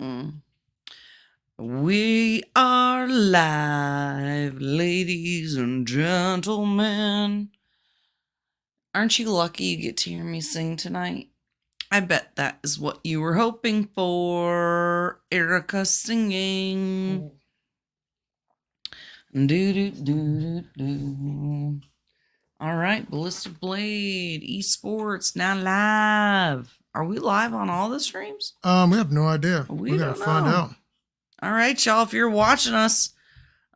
Mm. We are live, ladies and gentlemen. Aren't you lucky you get to hear me sing tonight? I bet that is what you were hoping for. Erica singing. Do do do do do. All right, Ballistic Blade Esports now live. Are we live on all the streams? We have no idea. We We're gonna don't find know. out. All right, y'all. If you're watching us,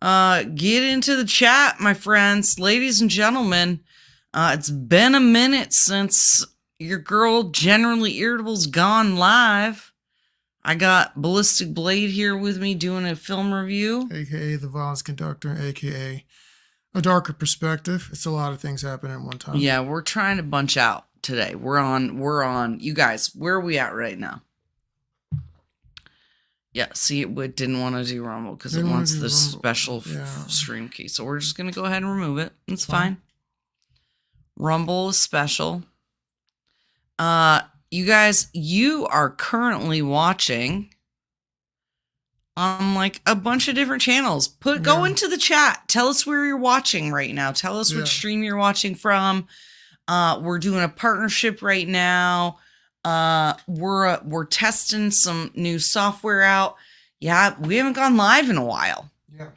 get into the chat, my friends, ladies and gentlemen. It's been a minute since your girl Generally Irritable's gone live. I got Ballistic Blade here with me doing a film review, AKA the violence conductor, AKA a darker perspective. It's a lot of things happening at one time. Yeah, we're trying to bunch out today. We're on. You guys, where are we at right now? Yeah, see, it didn't want to do Rumble because it wants the special stream key. So we're just going to go ahead and remove it. It's fine. Rumble is special. You guys, you are currently watching on like a bunch of different channels. Go into the chat. Tell us where you're watching right now. Tell us which stream you're watching from. We're doing a partnership right now. We're testing some new software out. Yeah, we haven't gone live in a while. Yeah.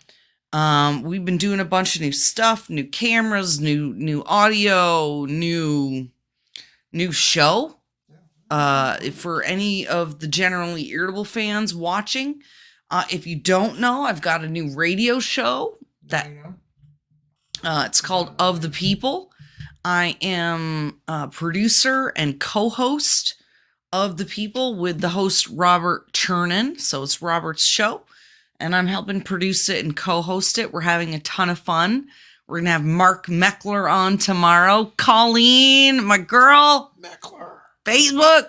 We've been doing a bunch of new stuff, new cameras, new audio, new show. For any of the Generally Irritable fans watching, if you don't know, I've got a new radio show that it's called Of the People. I am a producer and co-host of The People with the host Robert Chernin. So it's Robert's show, and I'm helping produce it and co-host it. We're having a ton of fun. We're going to have Mark Meckler on tomorrow. Colleen, my girl. Meckler. Facebook.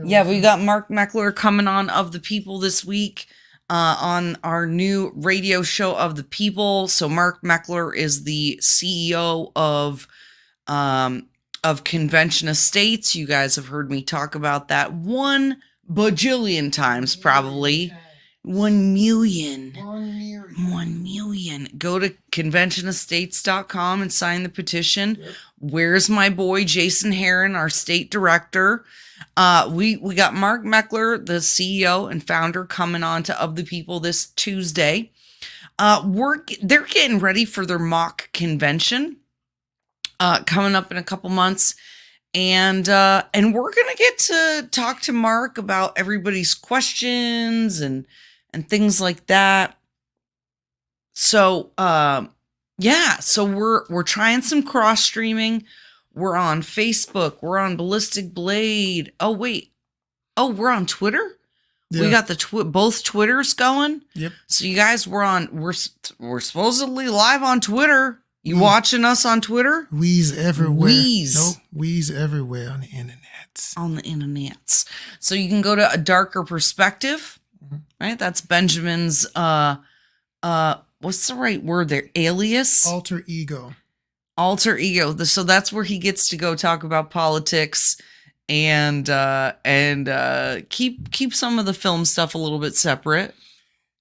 Yeah, we got Mark Meckler coming on Of the People this week on our new radio show Of the People. So Mark Meckler is the CEO of Convention Estates. You guys have heard me talk about that 1 bajillion times, probably. 1 million. 1 million. Go to conventionestates.com and sign the petition. Yep. Where's my boy Jason Heron, our state director? We got Mark Meckler, the CEO and founder, coming on to Of the People this Tuesday. They're getting ready for their mock convention coming up in a couple months. And we're gonna get to talk to Mark about everybody's questions and things like that. So so we're trying some cross streaming. We're on Facebook. We're on Ballistic Blade. Oh wait, we're on Twitter. Yeah. We got the both Twitters going. Yep. So you guys, we're supposedly live on Twitter. You watching us on Twitter? We's everywhere. Nope, we's everywhere on the internets. On the internets. So you can go to A Darker Perspective, right? That's Benjamin's, what's the right word there? Alias? Alter ego. Alter ego. So that's where he gets to go talk about politics and keep some of the film stuff a little bit separate.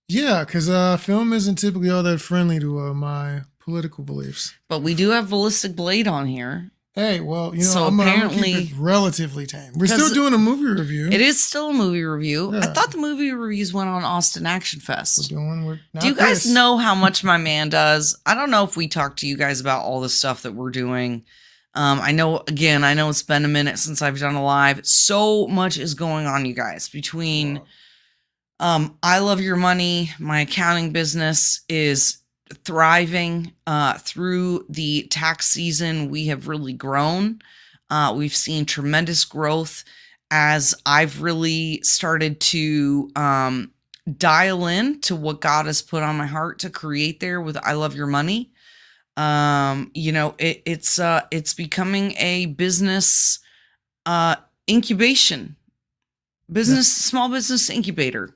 Yeah, because film isn't typically all that friendly to my political beliefs. But we do have Ballistic Blade on here. Hey, well, I'm gonna keep it relatively tame. We're still doing a movie review. It is still a movie review. Yeah. I thought the movie reviews went on Austin Action Fest. Do you guys know how much my man does? I don't know if we talked to you guys about all the stuff that we're doing. I know it's been a minute since I've done a live. So much is going on, you guys, between I Love Your Money, my accounting business is thriving. Through the tax season, we have really grown. We've seen tremendous growth as I've really started to dial in to what God has put on my heart to create there with I Love Your Money. It's becoming a business incubation business, small business incubator.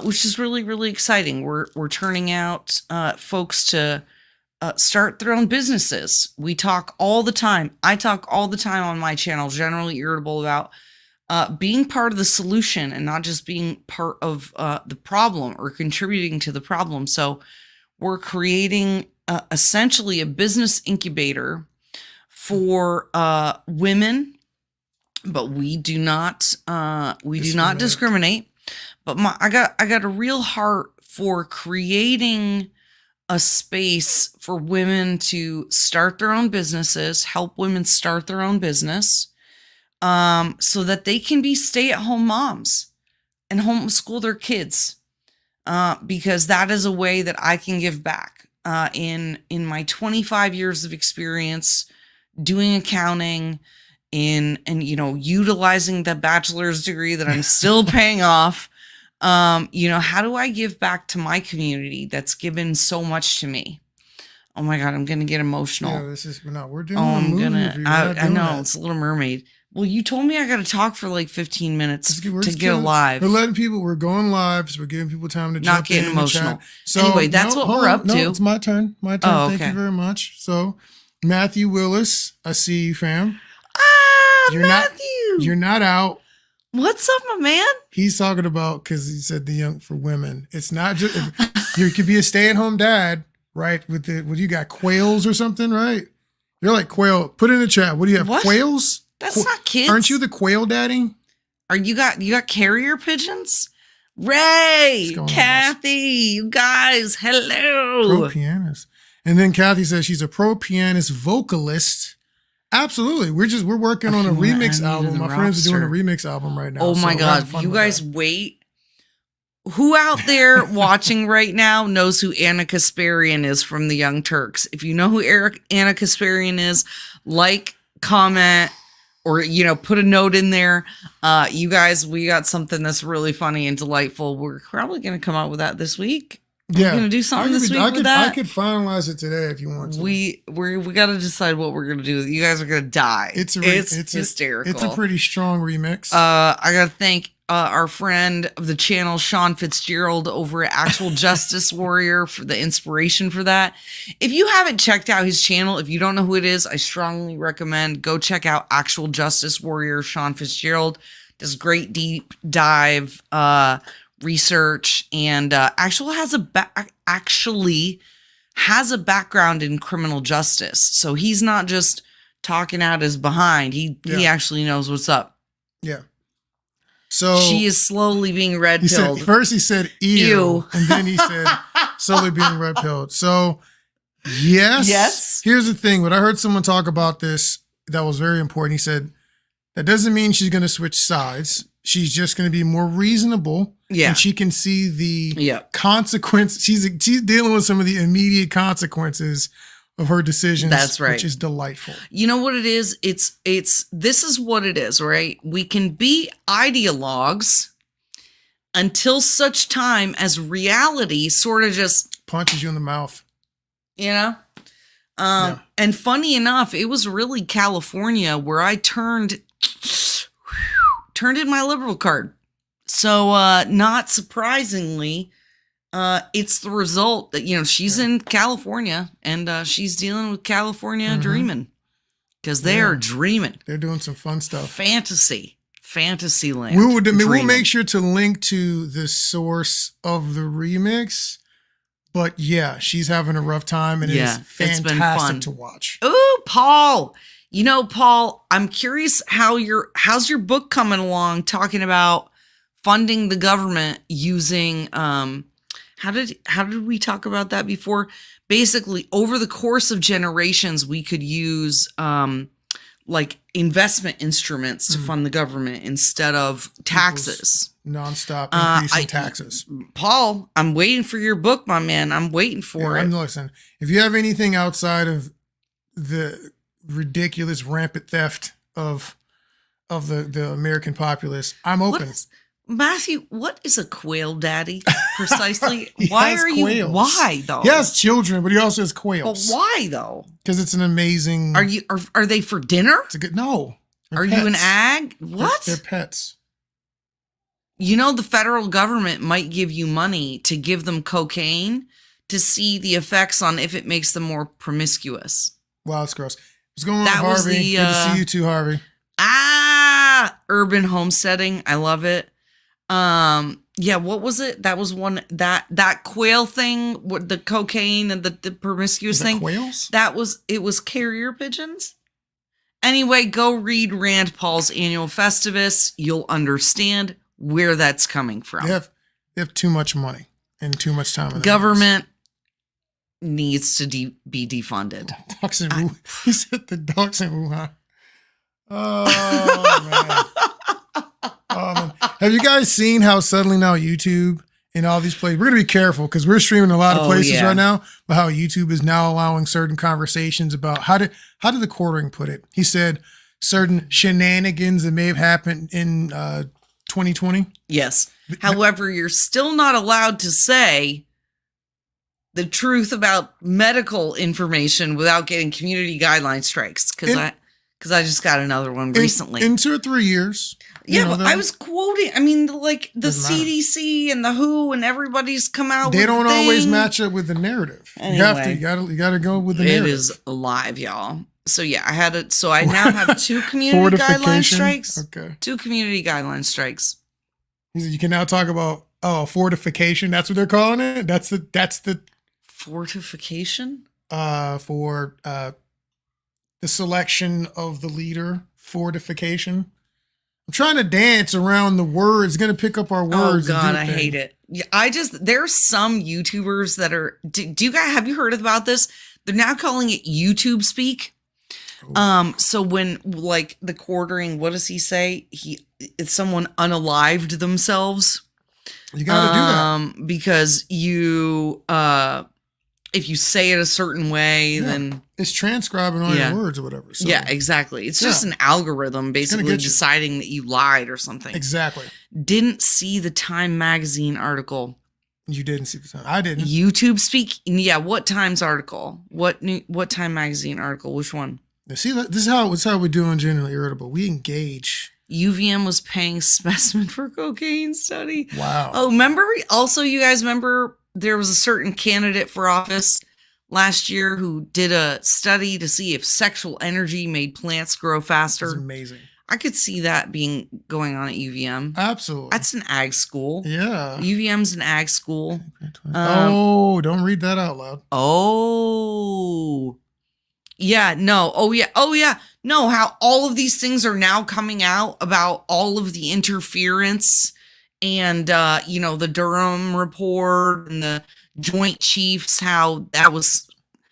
Which is really, really exciting. We're turning out folks to start their own businesses. We talk all the time. I talk all the time on my channel, Generally Irritable, about being part of the solution and not just being part of the problem or contributing to the problem. So we're creating essentially a business incubator for women, but we do not discriminate. But I got a real heart for creating a space for women to start their own businesses, help women start their own business, so that they can be stay-at-home moms and homeschool their kids, because that is a way that I can give back. In my 25 years of experience doing accounting, and utilizing the bachelor's degree that I'm still paying off. How do I give back to my community that's given so much to me? Oh my God, I'm gonna get emotional. Yeah, we're doing a movie. I know it's a Little Mermaid. Well, you told me I got to talk for like 15 minutes to get live. We're letting people. We're going live, so we're giving people time to not getting emotional. So anyway, that's what we're up to. It's my turn. My turn. Oh, okay. Thank you very much. So, Matthew Willis, I see you, fam. Matthew, you're not out. What's up, my man? He's talking about, because he said the young for women. It's not just you could be a stay-at-home dad, right? With you got quails or something, right? You're like quail. Put it in the chat. What do you have? What? Quails? That's not kids. Aren't you the quail daddy? You got carrier pigeons? Ray, Kathy, you guys, hello. Pro pianist. And then Kathy says she's a pro pianist vocalist. Absolutely. We're working on a remix album. My friends are doing a remix album right now. Oh my God. You guys wait. Who out there watching right now knows who Anna Kasparian is from the Young Turks? If you know who Anna Kasparian is, comment, or, put a note in there. You guys, we got something that's really funny and delightful. We're probably going to come out with that this week. Yeah, we're gonna do something this week with that. I could finalize it today if you want to. We got to decide what we're gonna do. You guys are gonna die. It's hysterical. It's a pretty strong remix. I gotta thank our friend of the channel, Sean Fitzgerald, over at Actual Justice Warrior, for the inspiration for that. If you haven't checked out his channel, if you don't know who it is, I strongly recommend go check out Actual Justice Warrior. Sean Fitzgerald does great deep dive research, and actually has a background in criminal justice. So he's not just talking out his behind. He actually knows what's up. Yeah. So she is slowly being red pilled. First he said ew, and then he said slowly being red pilled. So yes. Here's the thing. When I heard someone talk about this, that was very important. He said that doesn't mean she's going to switch sides. She's just going to be more reasonable. Yeah. And she can see the consequence. She's dealing with some of the immediate consequences of her decisions. That's right. Which is delightful. You know what it is? This is what it is, right? We can be ideologues until such time as reality sort of just punches you in the mouth. And funny enough, it was really California where I turned in my liberal card. So not surprisingly, it's the result that, she's in California, and she's dealing with California dreaming, because they are dreaming. They're doing some fun stuff. Fantasy land. We'll make sure to link to the source of the remix. But yeah, she's having a rough time, and it's fantastic to watch. Ooh, Paul. Paul, I'm curious how's your book coming along, talking about funding the government using how did we talk about that before? Basically, over the course of generations, we could use investment instruments to fund the government instead of taxes. Nonstop increasing taxes. Paul, I'm waiting for your book, my man. I'm waiting for it. Listen, if you have anything outside of the ridiculous rampant theft of the American populace, I'm open. Matthew, what is a quail daddy precisely? Why though? He has children, but he also has quails. But why though? Because it's an amazing. Are they for dinner? It's a good no. Are you an ag? What? They're pets. The federal government might give you money to give them cocaine to see the effects on if it makes them more promiscuous. Wow, it's gross. What's going on, Harvey? Good to see you too, Harvey. urban homesteading. I love it. Yeah, what was it? That was one that quail thing with the cocaine and the promiscuous thing. Quails? It was carrier pigeons. Anyway, go read Rand Paul's annual Festivus. You'll understand where that's coming from. They have too much money and too much time. In Government needs to be defunded. Dogs in Wuhan. He said the dogs in Wuhan. Oh, man. Oh, man. Have you guys seen how suddenly now YouTube and all these places, we're going to be careful because we're streaming a lot of places right now, but how YouTube is now allowing certain conversations about how did the quartering put it? He said certain shenanigans that may have happened in 2020. Yes. However, you're still not allowed to say the truth about medical information without getting community guideline strikes. Because I just got another one recently. In 2 or 3 years. Yeah, but I was quoting, I mean, like the CDC and the WHO and everybody's come out They don't always match up with the narrative. Anyway, you gotta go with the narrative. It is live, y'all. So yeah, I now have 2 community guideline strikes. Okay. 2 community guideline strikes. You can now talk about fortification. That's what they're calling it. That's the fortification? For the selection of the leader. Fortification. I'm trying to dance around the words. Going to pick up our words. Oh God, I hate it. Yeah, there's some YouTubers that are. Do you guys have you heard about this? They're now calling it YouTube speak. Oh. So when like the quartering, what does he say? If someone unalived themselves. You got to do that because you if you say it a certain way, then it's transcribing all your words or whatever. So. Yeah, exactly. It's just an algorithm basically deciding that you lied or something. Exactly. Didn't see the Time magazine article. You didn't see the Time. I didn't. YouTube speak. Yeah. What Times article? What Time magazine article? Which one? See, this is how we do on Genuinely Irritable. We engage. UVM was paying specimen for cocaine study. Wow. Oh, remember? Also, you guys remember there was a certain candidate for office last year who did a study to see if sexual energy made plants grow faster. That's amazing. I could see that going on at UVM. Absolutely. That's an ag school. Yeah. UVM's an ag school. Don't read that out loud. Oh. Yeah, no. Oh, yeah. No, how all of these things are now coming out about all of the interference and, the Durham report and the Joint Chiefs, how that was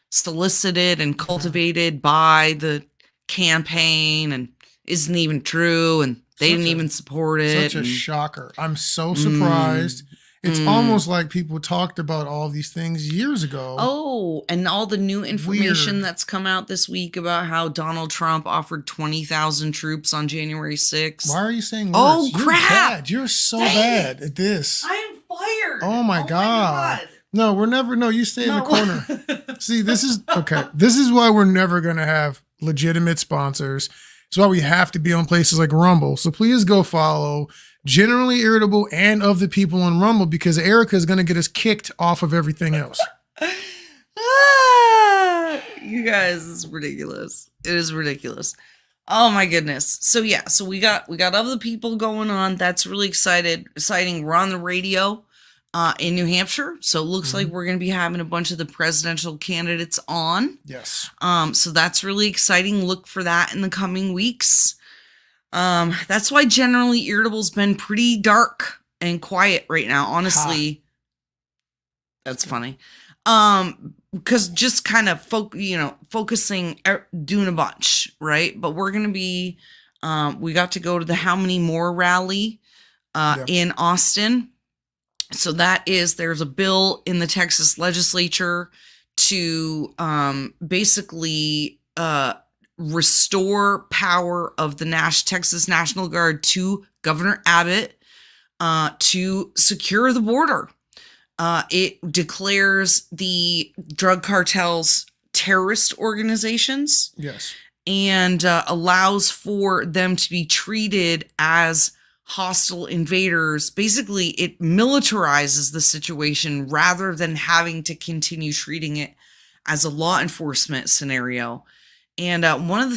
solicited and cultivated by the campaign and isn't even true. And they didn't even support it. Such a shocker. I'm so surprised. It's almost like people talked about all these things years ago. Oh, and all the new information that's come out this week about how Donald Trump offered 20,000 troops on January 6th. Why are you saying words? Oh, You're crap. Bad. You're so bad at this. I am fired. Oh, my God. No, you stay in the corner. See, this is, okay. This is why we're never going to have legitimate sponsors. It's why we have to be on places like Rumble. So please go follow Generally Irritable and Of the People on Rumble because Erica is going to get us kicked off of everything else. You guys, it's ridiculous. It is ridiculous. Oh my goodness. So yeah, so we got Of the People going on. That's really exciting. We're on the radio in New Hampshire. So it looks like we're going to be having a bunch of the presidential candidates on. Yes. So that's really exciting. Look for that in the coming weeks. That's why Generally Irritable's been pretty dark and quiet right now. Honestly, that's funny. Because just kind of focusing, doing a bunch, right? But we're gonna be, we got to go to the How Many More rally, in Austin. So there's a bill in the Texas legislature to, basically, restore power of the Texas National Guard to Governor Abbott to secure the border. It declares the drug cartels terrorist organizations. Yes. And allows for them to be treated as hostile invaders. Basically, it militarizes the situation rather than having to continue treating it as a law enforcement scenario. And one of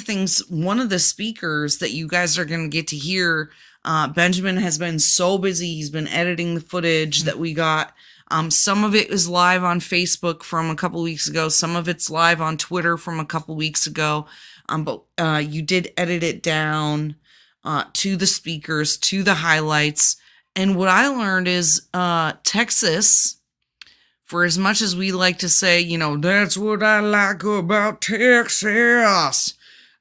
the speakers that you guys are going to get to hear, Benjamin has been so busy. He's been editing the footage that we got. Some of it is live on Facebook from a couple weeks ago. Some of it's live on Twitter from a couple weeks ago. But you did edit it down to the speakers, to the highlights. And what I learned is Texas, for as much as we like to say, that's what I like about Texas.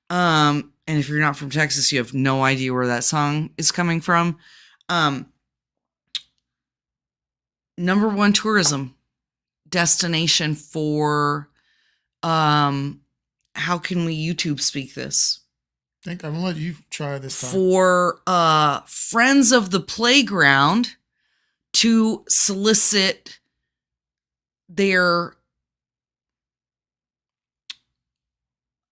And if you're not from Texas, you have no idea where that song is coming from. Number one tourism destination for, how can we YouTube speak this? I think I'm going to let you try this time. For friends of the playground to solicit their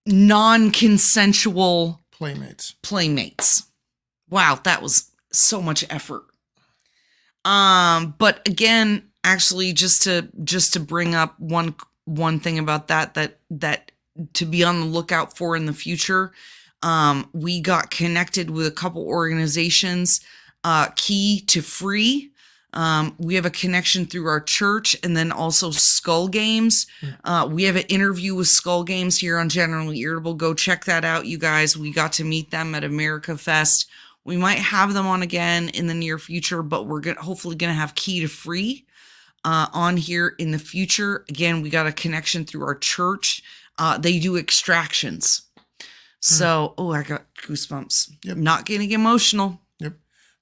non-consensual playmates. Wow, that was so much effort. But again, actually, just to bring up one thing about that to be on the lookout for in the future. We got connected with a couple organizations, Key to Free. We have a connection through our church, and then also Skull Games. We have an interview with Skull Games here on Generally Irritable. Go check that out, you guys. We got to meet them at America Fest. We might have them on again in the near future, but we're hopefully going to have Key to Free on here in the future. Again, we got a connection through our church. They do extractions. So, I got goosebumps. Yep. Not getting emotional. Yep.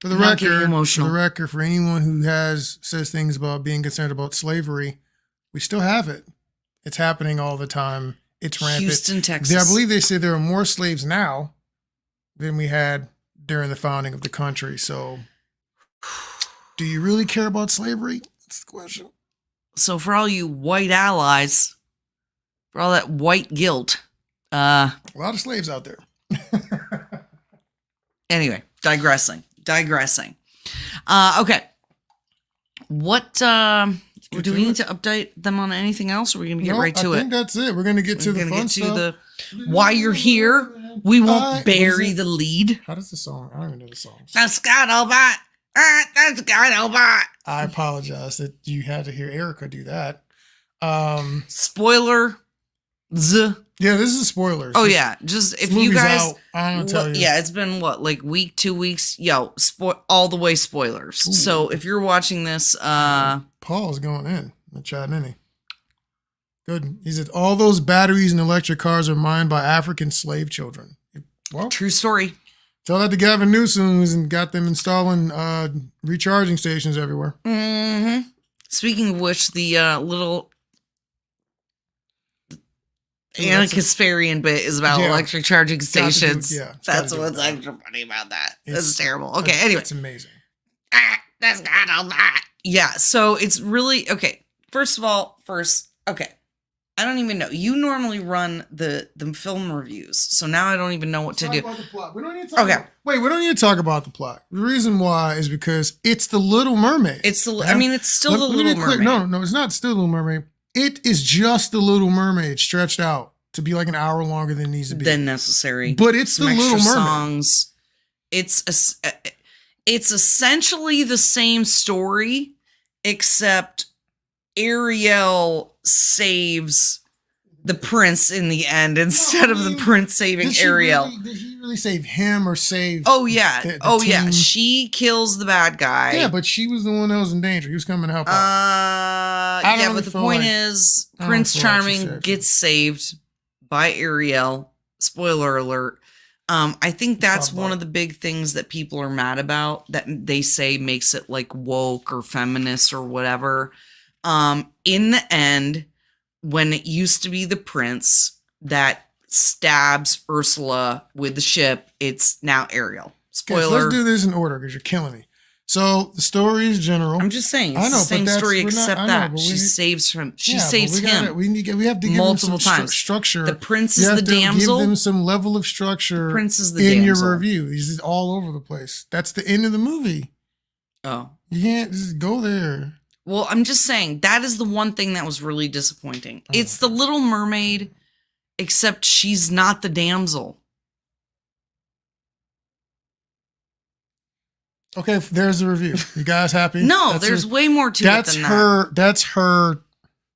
For the record, for anyone who says things about being concerned about slavery, we still have it. It's happening all the time. It's rampant. Houston, Texas. I believe they say there are more slaves now than we had during the founding of the country. So, do you really care about slavery? That's the question. So, for all you white allies, for all that white guilt, a lot of slaves out there. Anyway, digressing. Okay. What do we need to update them on anything else, or are we going to get right to it? I think that's it. We're going to get to the fun stuff. Why you're here, we won't bury the lead. How does the song? I don't even know the song. That's Scottlebot. That's Scottlebot. I apologize that you had to hear Erica do that. Spoiler. Yeah, this is spoilers. Oh, yeah. Just if you guys. Out, I don't tell you. Yeah, it's been like week, 2 weeks? Yo, all the way spoilers. Ooh. So if you're watching this. Paul's going in the chat, isn't he? Good. He said, all those batteries and electric cars are mined by African slave children. Well, true story. Tell that to Gavin Newsom, who's got them installing recharging stations everywhere. Mm-hmm. Speaking of which, the little Anna Kasparian bit is about electric charging stations. That's what's extra funny about that. That's terrible. Okay, anyway. It's amazing. That's got all that. Yeah, so it's really, okay. First of all, okay. I don't even know. You normally run the film reviews, so now I don't even know what to do. About the plot. We don't need to talk we don't need to talk about the plot. The reason why is because it's The Little Mermaid. It's still The Little Mermaid. No, it's not still The Little Mermaid. It is just The Little Mermaid stretched out to be like an hour longer than it needs to be. Than necessary. But it's The Little Mermaid. Songs. It's essentially the same story, except Ariel saves the prince in the end instead of the prince saving Ariel. Did he really save him or save? Oh yeah, the team? She kills the bad guy. Yeah, but she was the one that was in danger. He was coming to help out. Yeah, but the point is, Prince Charming gets saved by Ariel. Spoiler alert. I think that's one of the big things that people are mad about, that they say makes it like woke or feminist or whatever. In the end, when it used to be the prince that stabs Ursula with the ship, it's now Ariel. Spoiler. Okay, so let's do this in order because you're killing me. So the story is general. I'm just saying, it's the same story except that she saves him. She saves him. We have to give multiple him some times. Structure. The prince is the damsel. Give them some level of structure. The prince is the in damsel. Your review. He's all over the place. That's the end of the movie. Oh, you can't just go there. Well, I'm just saying that is the one thing that was really disappointing. It's The Little Mermaid except she's not the damsel. Okay, there's the review. You guys happy? No, there's way more to it than that. That's her.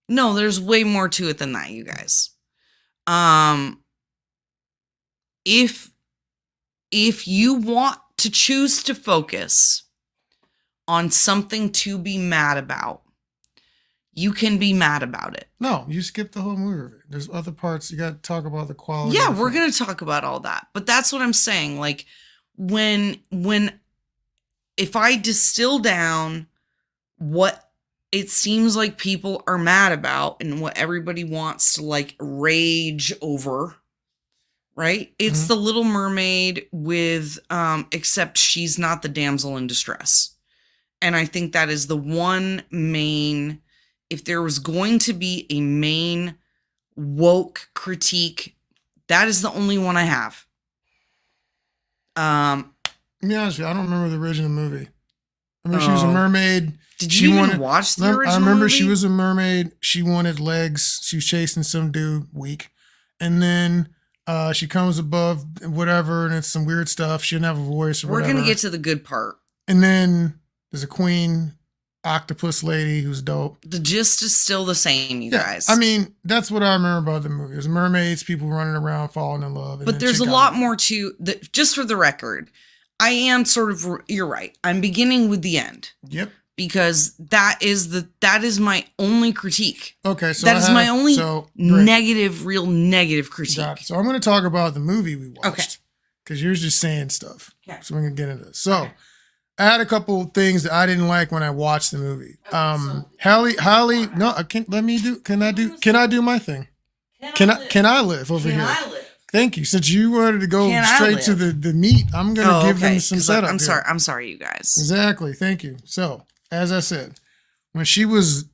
No, there's way more to it than that, you guys. If you want to choose to focus on something to be mad about, you can be mad about it. No, you skipped the whole movie. There's other parts. You got to talk about the quality. Yeah, we're going to talk about all that. But that's what I'm saying. Like, if I distill down what it seems like people are mad about and what everybody wants to like rage over, right? It's the Little Mermaid with, except she's not the damsel in distress. And I think that is the one main, if there was going to be a main woke critique, that is the only one I have. Let me be honest with you, I don't remember the original movie. I remember she was a mermaid. Did you even watch the original I remember movie? She was a mermaid. She wanted legs. She was chasing some dude, weak. And then she comes above whatever, and it's some weird stuff. She didn't have a voice or whatever. We're going to get to the good part. And then there's a queen octopus lady who's dope. The gist is still the same, you guys. I mean, that's what I remember about the movie. It was mermaids, people running around, falling in love. But there's a lot more to that. Just for the record, I am sort of, you're right. I'm beginning with the end. Yep. Because that is my only critique. Okay, so that is my only real negative critique. So I'm going to talk about the movie we watched. Okay. Because you're just saying stuff. Okay. So we're going to get into this. So I had a couple things that I didn't like when I watched the movie. Hallie, no, I can't. Can I do my thing? Can I live over here? Can I live? Thank you. Since you wanted to go straight to the meat, I'm going to give them some setup. I'm sorry, you guys. Exactly. Thank you. So, as I said, when she was,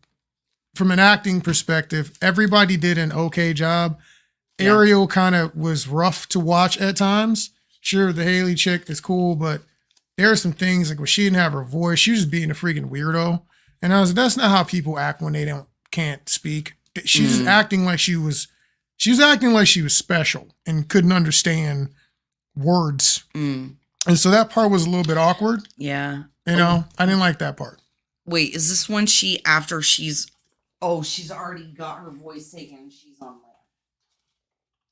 from an acting perspective, everybody did an okay job. Yeah. Ariel kind of was rough to watch at times. Sure, the Haley chick is cool, but there are some things like when she didn't have her voice, she was just being a freaking weirdo. And I was like, that's not how people act when they can't speak. She's just acting like she was acting like she was special and couldn't understand words. And so that part was a little bit awkward. Yeah. You know, I didn't like that part. Wait, is this when she's already got her voice taken and she's on land?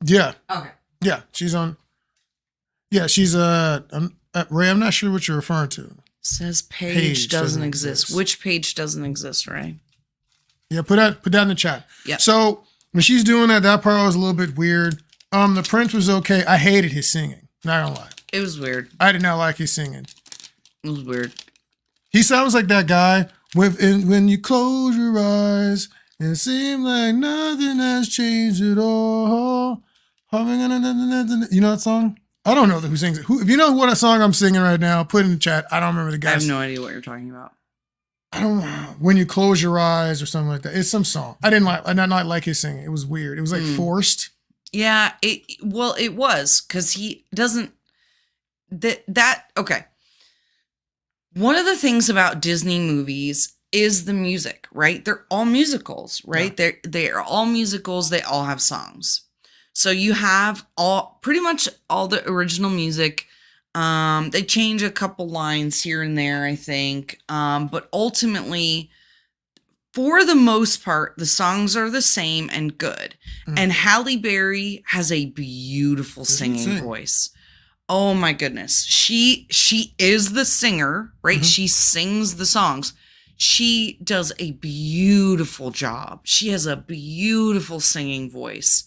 Yeah. Okay. Yeah, she's on. Yeah, she's Ray, I'm not sure what you're referring to. Says page doesn't exist. Which page doesn't exist, Ray? Yeah, put that in the chat. Yeah. So when she's doing that part was a little bit weird. The prince was okay. I hated his singing. Not gonna lie. It was weird. I did not like his singing. It was weird. He sounds like that guy when you close your eyes, it seems like nothing has changed at all. You know that song? I don't know who sings it. If you know what song I'm singing right now, put it in the chat. I don't remember the guy. I have no idea what you're talking about. I don't know. When you close your eyes or something like that. It's some song. I did not like his singing. It was weird. It was like forced. Yeah. It was because he doesn't. Okay. One of the things about Disney movies is the music, right? They're all musicals, right? Yeah. They're all musicals. They all have songs. So you have pretty much all the original music. They change a couple lines here and there, I think. But ultimately, for the most part, the songs are the same and good. And Halle Berry has a beautiful singing voice. Oh my goodness. She is the singer, right? She sings the songs. She does a beautiful job. She has a beautiful singing voice.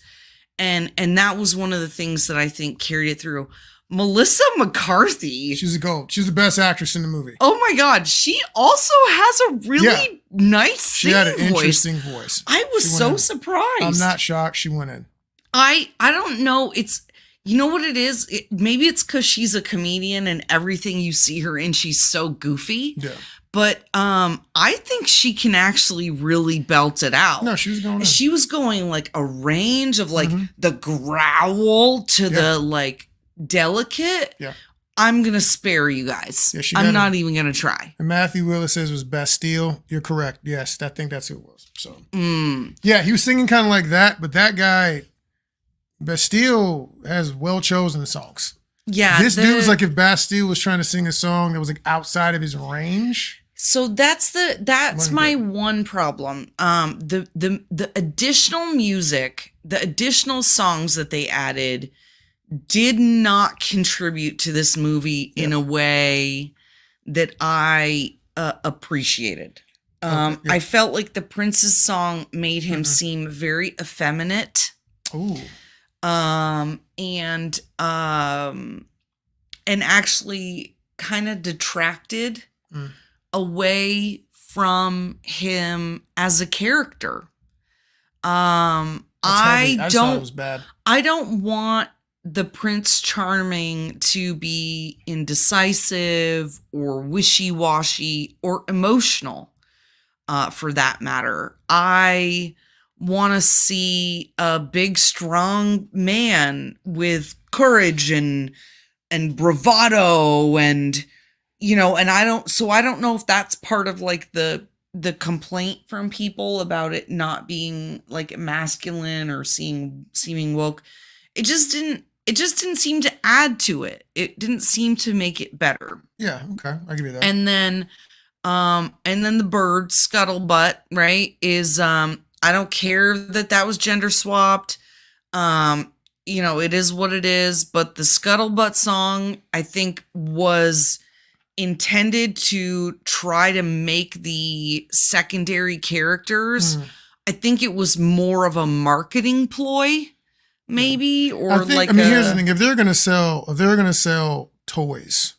And that was one of the things that I think carried it through. Melissa McCarthy. She's a gold. She's the best actress in the movie. Oh my God. She also has a really nice singing voice. She had an interesting voice. I was so surprised. I'm not shocked she went in. I don't know. You know what it is? Maybe it's because she's a comedian and everything you see her in, she's so goofy. Yeah. But I think she can actually really belt it out. No, she was going in. She was going like a range of like the growl to the like delicate. Yeah. I'm going to spare you guys. Yeah, I'm not even going to try. And Matthew Willis says it was Bastille. You're correct. Yes, I think that's who it was. So, yeah, he was singing kind of like that. But that guy, Bastille has well chosen songs. Yeah. This dude was like if Bastille was trying to sing a song that was like outside of his range. So that's my one problem. The additional music, the additional songs that they added did not contribute to this movie in a way that I appreciated. I felt like the Prince's song made him seem very effeminate. Ooh. And actually kind of detracted away from him as a character. I thought it was bad. I don't want the Prince Charming to be indecisive or wishy-washy or emotional, for that matter. I want to see a big, strong man with courage and bravado and, and I don't know if that's part of like the complaint from people about it not being like masculine or seeming woke. It just didn't seem to add to it. It didn't seem to make it better. Yeah, okay. I'll give you that. And then the bird scuttlebutt, right, is I don't care that was gender swapped. It is what it is, but the scuttlebutt song I think was intended to try to make the secondary characters. I think it was more of a marketing ploy. Maybe, or here's the thing: if they're gonna sell toys,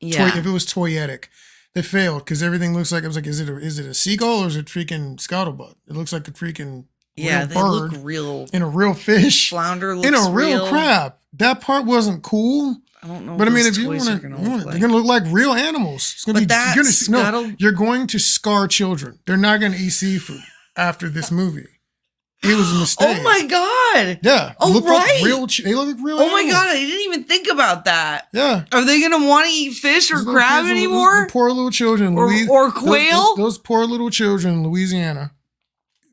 if it was toyetic, they failed because everything looks like it was like, is it a seagull or is it freaking scuttlebutt? It looks like a freaking real they bird look real, in a real fish, flounder looks in a real crab. That part wasn't cool. I don't know, but I mean, if you want to, they're gonna look like real animals. It's gonna you're going to scar children. They're not gonna eat seafood after this movie. It was a mistake. Oh my god! Yeah. Oh look right. Like they look like real. Oh animals. my god! I didn't even think about that. Yeah. Are they gonna want to eat fish or crab anymore? Those poor little children, or quail. Those poor little children in Louisiana.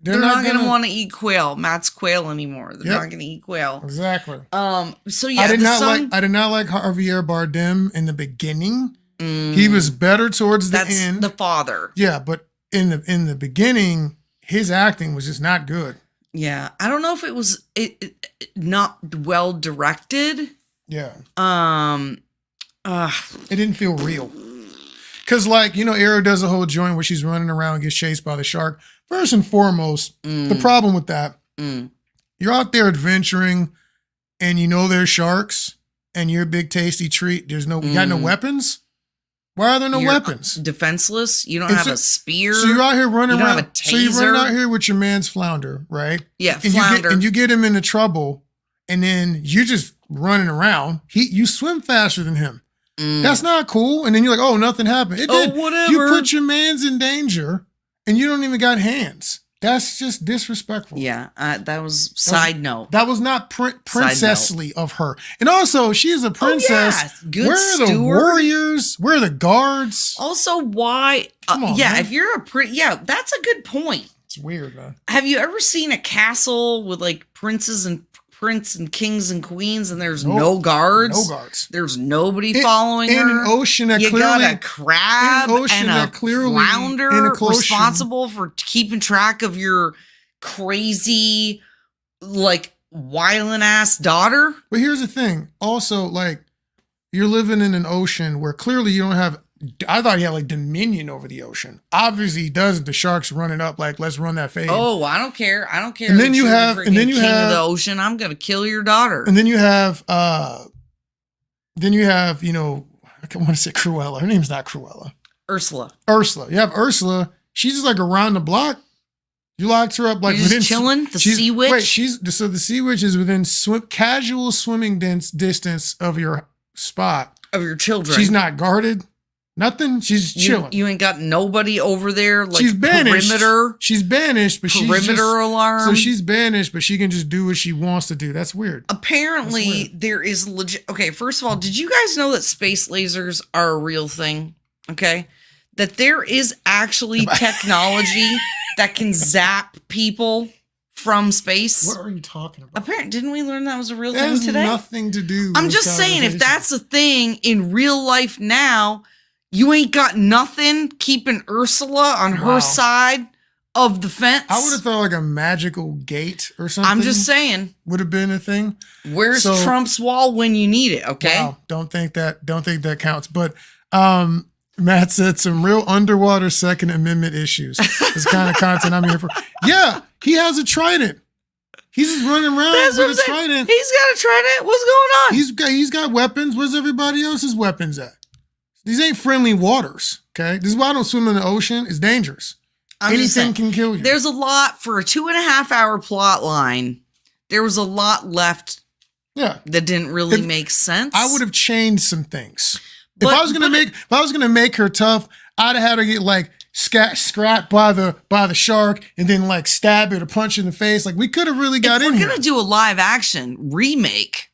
They're not gonna want to eat quail. Matt's quail anymore. They're not gonna eat quail. Exactly. So yeah, I did not like Javier Bardem in the beginning. He was better towards the end. That's the father. Yeah, but in the beginning, his acting was just not good. Yeah, I don't know if it was not well directed. Yeah. It didn't feel real. Cause Arrow does a whole joint where she's running around and gets chased by the shark. First and foremost, the problem with that, you're out there adventuring, and there's sharks, and you're a big tasty treat. You got no weapons. Why are there no weapons? Defenseless. You don't have a spear. So you're out here running around. You don't have a taser. So you're running out here with your man's flounder, right? Yeah, and flounder. You get him into trouble, and then you're just running around. You swim faster than him. That's not cool. And then you're like, oh, nothing happened. It did. Whatever. You put your man's in danger, and you don't even got hands. That's just disrespectful. Yeah, that was side note. That was not princessly of her. And also, she is a princess. Oh, yeah. Good Where are the warriors? Where are the guards? Also, why? Come on, man. If you're that's a good point. It's weird, man. Have you ever seen a castle with like princes and kings and queens, and there's no guards? No guards. There's nobody following her. In an ocean that you clearly got a crab and a flounder responsible for keeping track of your crazy, like, wildin' ass daughter. But here's the thing. Also, like, you're living in an ocean where clearly you don't have. I thought he had like dominion over the ocean. Obviously, he doesn't. The sharks running up like, let's run that fade. Oh, I don't care. And then you have, king of the ocean. I'm gonna kill your daughter. And then you have, I want to say Cruella. Her name's not Cruella. Ursula. You have Ursula. She's just like around the block. You locked her up like within chilling. The sea witch. Wait, so the sea witch is within casual swimming distance of your spot of your children. She's not guarded. Nothing. She's chilling. You ain't got nobody over there. Like she's banished. Perimeter. She's banished, but perimeter alarm. So she's banished, but she can just do what she wants to do. That's weird. Apparently, there is legit. Okay, first of all, did you guys know that space lasers are a real thing? Okay, that there is actually technology that can zap people from space. What are you talking about? Apparently, didn't we learn that was a real That thing has today? nothing to do. I'm just saying, if that's a thing in real life now, you ain't got nothing keeping Ursula on her side of the fence. I would have thought like a magical gate or something. I'm just saying. Would have been a thing. Where's Trump's wall when you need it? Okay. Wow, don't think that counts. But Matt said some real underwater Second Amendment issues. It's the kind of content I'm here for. Yeah, he has a trident. He's just running around with a trident. He's got a trident. What's going on? He's got weapons. Where's everybody else's weapons at? These ain't friendly waters. Okay, this is why I don't swim in the ocean. It's dangerous. Anything can kill you. There's a lot for a 2.5 hour plot line. There was a lot left. Yeah, that didn't really make sense. I would have changed some things. If I was gonna make her tough, I'd have had her get like scrapped by the shark and then like stab it or punch it in the face. Like we could have really got in here. We're gonna do a live action remake.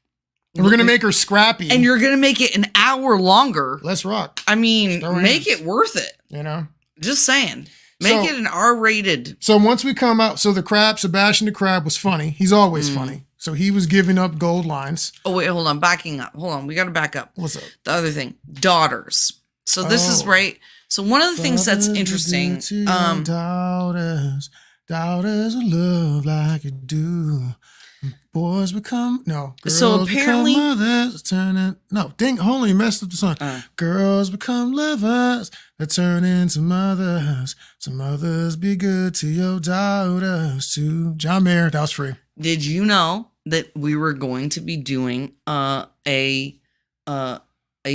And we're gonna make her scrappy. And you're gonna make it an hour longer. Let's rock. I mean, make it worth it. You know? Just saying. Make it an R-rated. So once we come out, so the crab, Sebastian the Crab was funny. He's always funny. So he was giving up gold lines. Oh, wait, hold on. Backing up. Hold on. We got to back up. What's up? The other thing. Daughters. So this is right. So one of the things that's interesting. Daughters of love like you do. Boys become girls so apparently become mothers turning hold on, you messed up the song. Girls become lovers that turn into mothers. Some mothers be good to your daughters too. John Mayer, that was free. Did you know that we were going to be doing a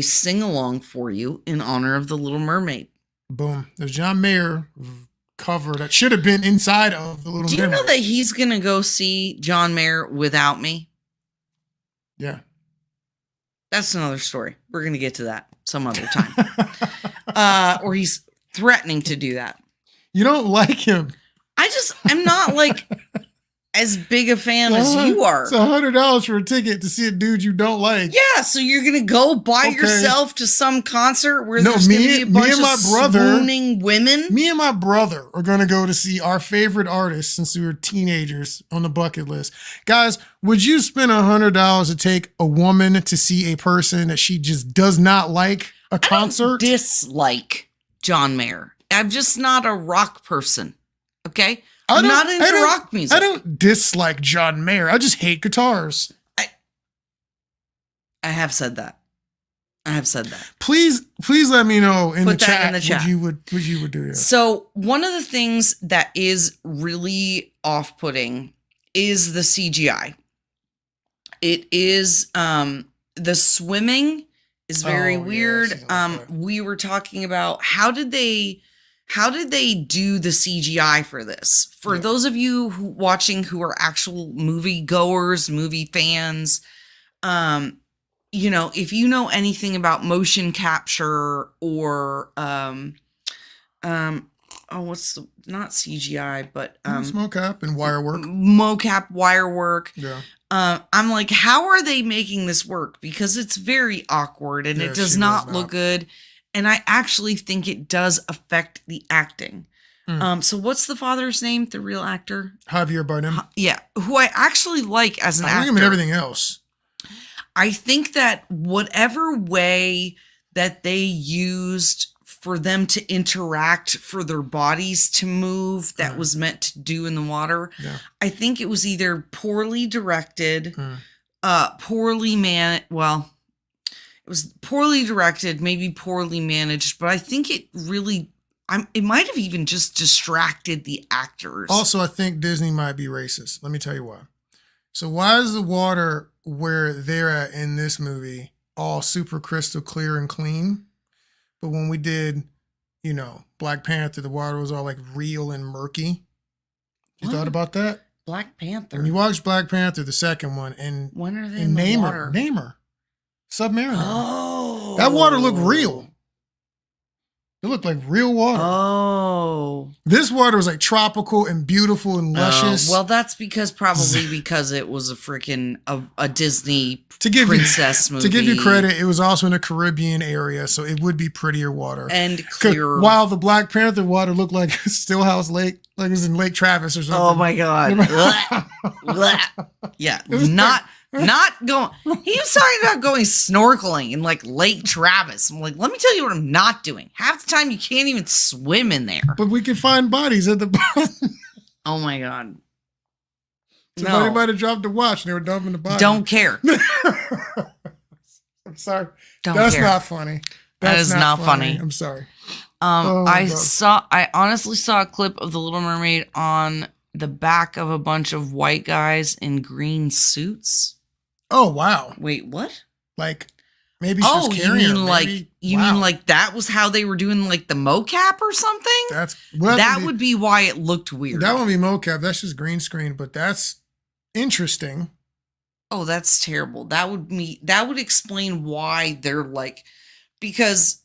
sing-along for you in honor of The Little Mermaid? Boom. There's John Mayer cover that should have been inside of The Little Mermaid. Do you know that he's going to go see John Mayer without me? Yeah. That's another story. We're going to get to that some other time. Or he's threatening to do that. You don't like him. I'm not like as big a fan as you are. It's $100 for a ticket to see a dude you don't like. Yeah, so you're gonna go by yourself to some concert where there's gonna be a bunch of swooning women? Me and my brother are gonna go to see our favorite artist since we were teenagers on the bucket list. Guys, would you spend $100 to take a woman to see a person that she just does not like a concert? I don't dislike John Mayer. I'm just not a rock person. Okay? I'm not into rock music. I don't dislike John Mayer. I just hate guitars. I have said that. Please let me know in the chat what you would do. Yeah. So one of the things that is really off-putting is the CGI. It is the swimming is very weird. We were talking about how did they do the CGI for this? For those of you watching who are actual movie goers, movie fans, if you know anything about motion capture or not CGI, but mocap and wire work. Mocap, wire work. Yeah. I'm like, how are they making this work? Because it's very awkward and it does not look good. And I actually think it does affect the acting. So what's the father's name, the real actor? Javier Bardem. Yeah, who I actually like as an actor. I like him in everything else. I think that whatever way that they used for them to interact, for their bodies to move, that was meant to do in the water, I think it was either poorly directed, poorly managed. Well, it was poorly directed, maybe poorly managed, but I think it really, it might have even just distracted the actors. Also, I think Disney might be racist. Let me tell you why. So why is the water where they're at in this movie all super crystal clear and clean? But when we did, Black Panther, the water was all like real and murky. You thought about that? Black Panther. When you watched Black Panther, the second one, and when are they in the water? Namor. Submariner. Oh. That water looked real. It looked like real water. Oh. This water was like tropical and beautiful and luscious. Well, that's probably because it was a freaking a Disney princess movie. To give you credit, it was also in a Caribbean area, so it would be prettier water. And clearer. While the Black Panther water looked like Stillhouse Lake, like it was in Lake Travis or something. Oh my God. Yeah, not going. He was talking about going snorkeling in like Lake Travis. I'm like, let me tell you what I'm not doing. Half the time you can't even swim in there. But we can find bodies at the bottom. Oh my God. Somebody might have dropped the watch and they were dumping the body. Don't care. I'm sorry. That's not funny. That is not funny. I'm sorry. I honestly saw a clip of The Little Mermaid on the back of a bunch of white guys in green suits. Oh, wow. Wait, what? Like, maybe she was carrying you mean like that was how they were doing like the mocap or something? That would be why it looked weird. That wouldn't be mocap. That's just green screen, but that's interesting. Oh, that's terrible. That would explain why they're like, because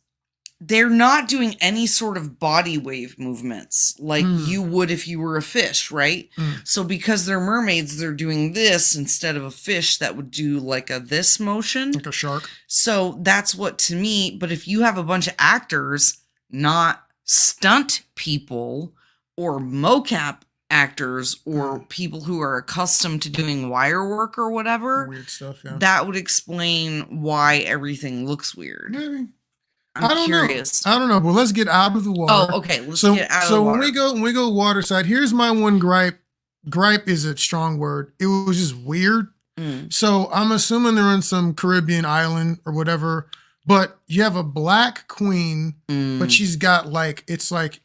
they're not doing any sort of body wave movements like you would if you were a fish, right? So because they're mermaids, they're doing this instead of a fish that would do like this motion. Like a shark. So that's what to me, but if you have a bunch of actors, not stunt people or mocap actors or people who are accustomed to doing wire work or whatever, weird stuff, yeah. That would explain why everything looks weird. Maybe. I'm curious. I don't know, but let's get out of the water. Oh, okay. Let's get out of the water. So when we go waterside, here's my one gripe. Gripe is a strong word. It was just weird. So I'm assuming they're on some Caribbean island or whatever, but you have a black queen, but she's got it's like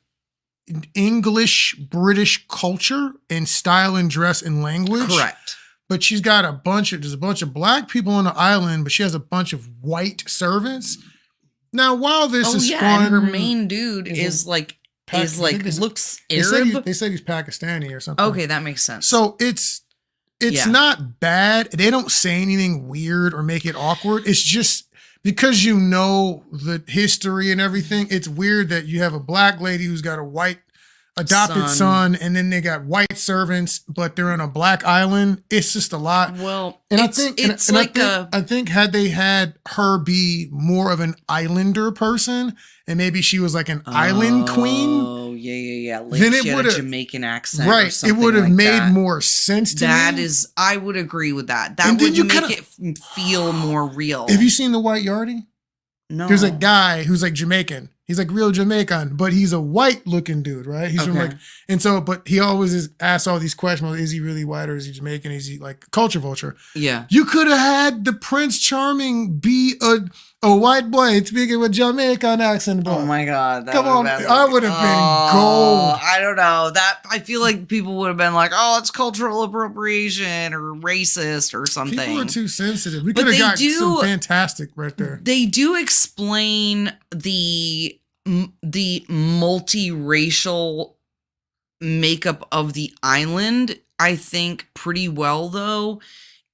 English, British culture and style and dress and language. Correct. But she's got there's a bunch of black people on the island, but she has a bunch of white servants. Now, while this is fun, and her main dude looks Arab. They said he's Pakistani or something. Okay, that makes sense. So it's not bad. They don't say anything weird or make it awkward. It's just because you know the history and everything. It's weird that you have a black lady who's got a white adopted son, and then they got white servants, but they're on a black island. It's just a lot. Well, and I think had they had her be more of an islander person, and maybe she was like an island queen. Oh yeah. Like then she had a Jamaican accent, right? Or something it would have like made that. more sense to me. I would agree with that. That would make it feel more real. Have you seen The White Yardie? No. There's a guy who's like Jamaican. He's like real Jamaican, but he's a white looking dude, right? He's from but he always asks all these questions. Is he really white or is he Jamaican? Is he like culture vulture? Yeah. You could have had the Prince Charming be a white boy speaking with Jamaican accent, bro. Oh my God. Come on. I would have been gold. I don't know. I feel like people would have been like, oh, it's cultural appropriation or racist or something. People are too sensitive. We could have got some fantastic right there. They do explain the multiracial makeup of the island, I think, pretty well, though,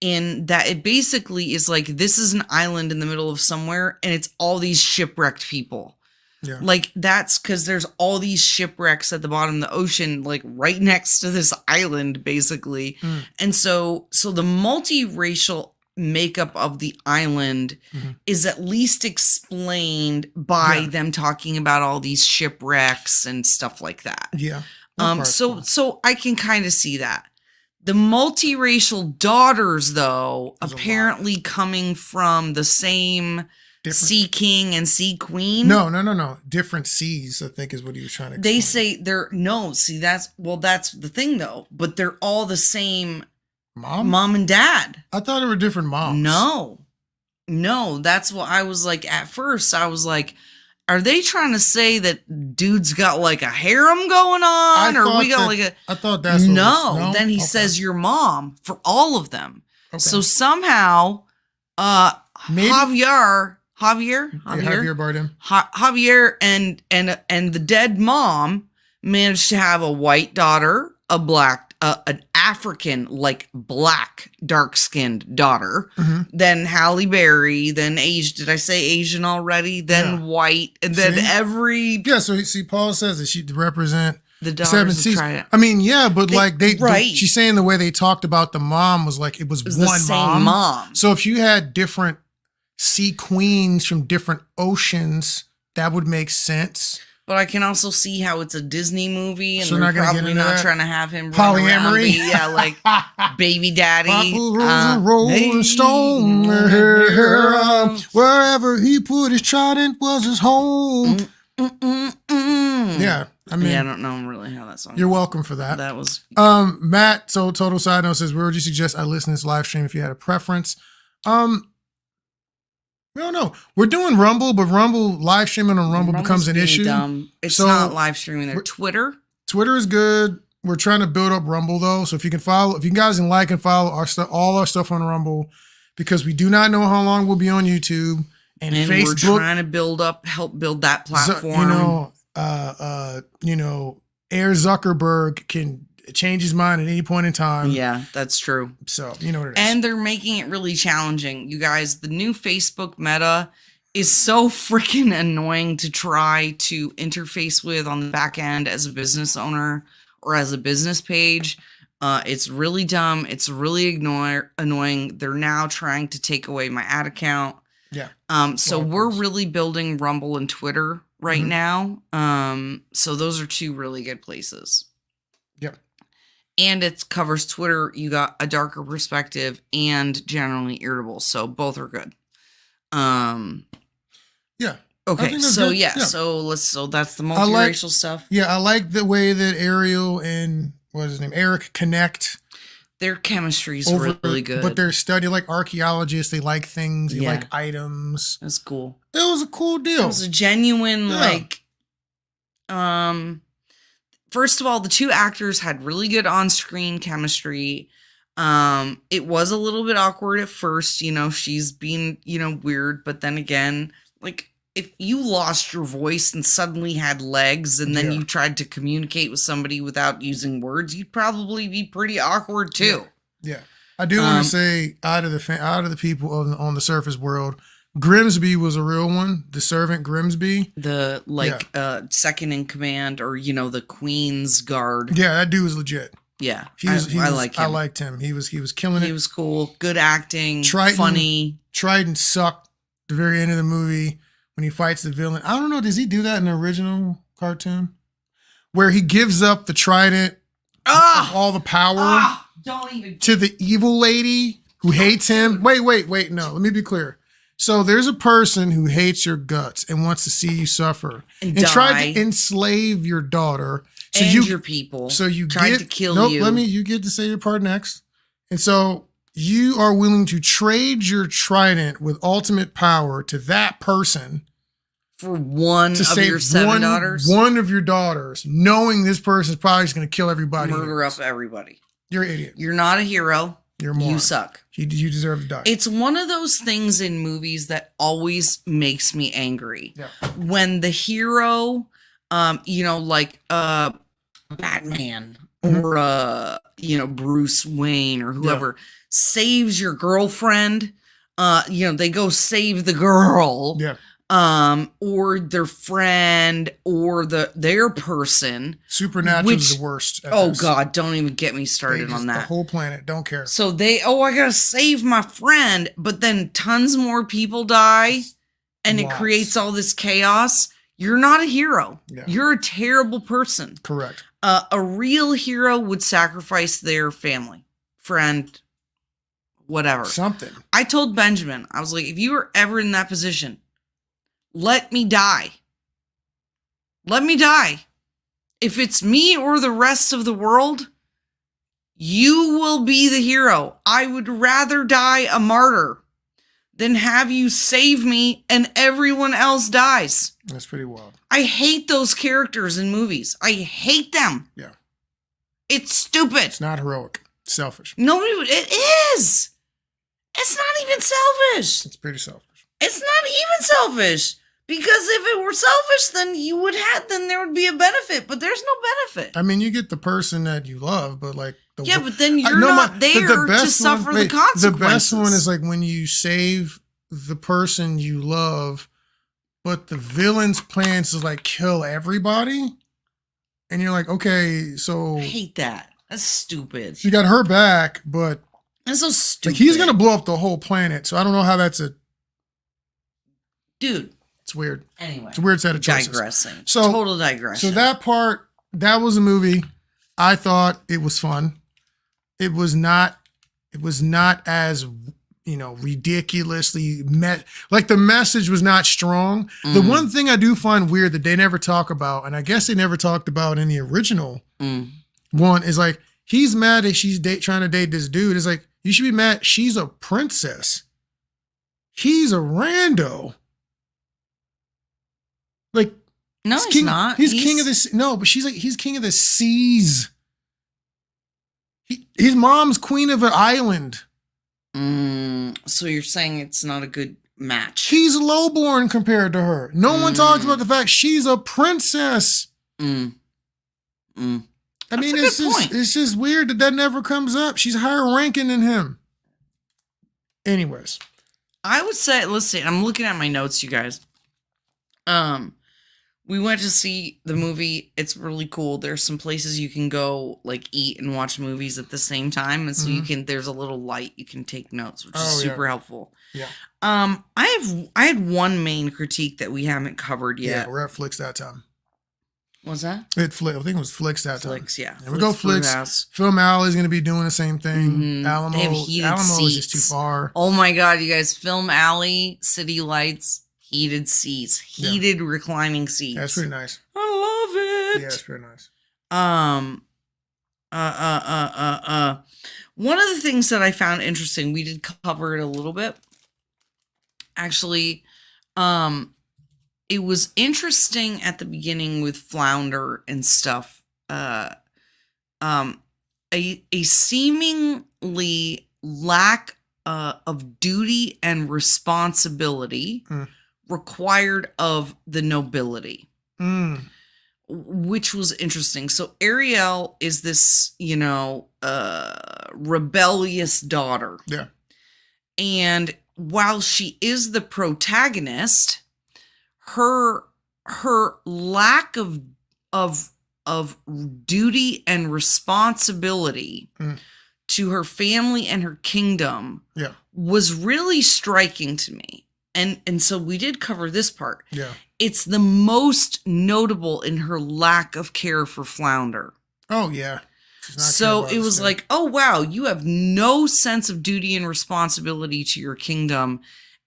in that it basically is like, this is an island in the middle of somewhere, and it's all these shipwrecked people. Yeah. Like, that's because there's all these shipwrecks at the bottom of the ocean, like right next to this island, basically. And so the multiracial makeup of the island is at least explained by them talking about all these shipwrecks and stuff like that. Yeah. So I can kind of see that. The multiracial daughters, though, apparently coming from the same Sea King and Sea Queen. No. Different seas, I think, is what he was trying to explain. They say that's the thing, though. But they're all the same mom and dad. I thought they were different moms. No, that's what I was like. At first, I was like, are they trying to say that dude's got like a harem going on? I thought that's what no. Then he says your mom for all of them. Okay. So somehow, Javier Bardem. Javier and the dead mom managed to have a white daughter, a black an African, like black, dark-skinned daughter, then Halle Berry, then Asian. Did I say Asian already? Then white, and then every. Yeah, so see, Paul says that she represent the daughters of Trident. I mean, yeah, but she's saying the way they talked about the mom was like it was one the same mom. So if you had different sea queens from different oceans, that would make sense. But I can also see how it's a Disney movie, and so they're probably not trying to have him polyamory. Yeah, like baby daddy. Rolling Stone, wherever he put his trident was his home. Yeah, I mean, I don't know really how that song. You're welcome for that. That was Matt. So total side note says, where would you suggest I listen to this live stream if you had a preference? We don't know. We're doing Rumble, but live streaming on Rumble becomes an issue. Dumb. It's not live streaming there. Twitter is good. We're trying to build up Rumble though. So if you guys can like and follow our stuff, all our stuff on Rumble, because we do not know how long we'll be on YouTube and Facebook. We're trying to help build that platform. Air Zuckerberg can change his mind at any point in time. Yeah, that's true. So, you know what it is. And they're making it really challenging. You guys, the new Facebook meta is so freaking annoying to try to interface with on the back end as a business owner or as a business page. It's really dumb. It's really annoying. They're now trying to take away my ad account. Yeah. So we're really building Rumble and Twitter right now. So those are two really good places. Yep. And it covers Twitter. You got a darker perspective and generally irritable. So both are good. Yeah. Okay. So so that's the multiracial stuff. Yeah. I like the way that Ariel and what's his name? Eric connect. Their chemistry is really good. But they're study like archaeologists. They like things. They like items. That's cool. It was a cool deal. It was a genuine first of all, the two actors had really good on-screen chemistry. It was a little bit awkward at first, she's being, weird, but then again, like if you lost your voice and suddenly had legs and then you tried to communicate with somebody without using words, you'd probably be pretty awkward too. Yeah. I do want to say out of the people on the surface world, Grimsby was a real one. The servant Grimsby. The second in command or, the Queen's Guard. Yeah, that dude was legit. Yeah. I like him. I liked him. He was killing it. He was cool. Good acting. Funny. Trident sucked at the very end of the movie when he fights the villain. I don't know. Does he do that in the original cartoon? Where he gives up the trident, all the power to the evil lady who hates him. Wait. No, let me be clear. So there's a person who hates your guts and wants to see you suffer and tried to enslave your daughter. So your people. So you tried to kill you. You get to say your part next. And so you are willing to trade your trident with ultimate power to that person. For one of your seven daughters? One of your daughters, knowing this person is probably going to kill everybody. Murder up everybody. You're an idiot. You're not a hero. You're more. You suck. You deserve to die. It's one of those things in movies that always makes me angry. Yeah. When the hero, like Batman or Bruce Wayne or whoever saves your girlfriend, they go save the girl. Yeah. Or their friend or their person. Supernatural is the worst. God, don't even get me started on that. The whole planet, don't care. So I gotta save my friend, but then tons more people die and it creates all this chaos. You're not a hero. Yeah. You're a terrible person. Correct. A real hero would sacrifice their family, friend, whatever. Something. I told Benjamin, I was like, if you were ever in that position, let me die. Let me die. If it's me or the rest of the world, you will be the hero. I would rather die a martyr than have you save me and everyone else dies. That's pretty wild. I hate those characters in movies. I hate them. Yeah. It's stupid. It's not heroic. It's selfish. It is. It's not even selfish. It's pretty selfish. It's not even selfish. Because if it were selfish, then there would be a benefit, but there's no benefit. I mean, you get the person that you love, but like Yeah, but then you're not there to suffer the consequences. The best one is like when you save the person you love, but the villain's plans is like kill everybody. And you're like, okay, so... I hate that. That's stupid. She got her back, but... That's so stupid. Like, he's going to blow up the whole planet, so I don't know how that's a... Dude. It's weird. Anyway. It's a weird set of choices. Digressing. So, total digression. So that part, that was a movie. I thought it was fun. It was not as... ridiculously like the message was not strong. The one thing I do find weird that they never talk about, and I guess they never talked about in the original one, is like he's mad that she's trying to date this dude. It's like you should be mad. She's a princess. He's a rando. Like no, he's not. He's king of this. No, but she's like he's king of the seas. His mom's queen of an island. So you're saying it's not a good match? He's lowborn compared to her. No one talks about the fact she's a princess. I mean, it's just weird that never comes up. She's higher ranking than him. Anyways, I would say, let's see. I'm looking at my notes, you guys. We went to see the movie. It's really cool. There's some places you can go like eat and watch movies at the same time. And so there's a little light, you can take notes, which is super helpful. Yeah. I had one main critique that we haven't covered yet. Yeah, we're at Flicks that time. What's that? I think it was Flicks that time. Flicks, yeah. And we go Flicks. Film Alley's going to be doing the same thing. Alamo is just too far. Oh my God, you guys. Film Alley, City Lights. Heated seats, heated reclining seats. That's pretty nice. I love it. Yeah, it's pretty nice. One of the things that I found interesting, we did cover it a little bit. Actually, it was interesting at the beginning with Flounder and stuff. A seemingly lack of duty and responsibility required of the nobility, which was interesting. So Ariel is this, rebellious daughter. Yeah. And while she is the protagonist, her lack of duty and responsibility to her family and her kingdom was really striking to me. And so we did cover this part. Yeah. It's the most notable in her lack of care for Flounder. Oh, yeah. So it was like, oh, wow, you have no sense of duty and responsibility to your kingdom.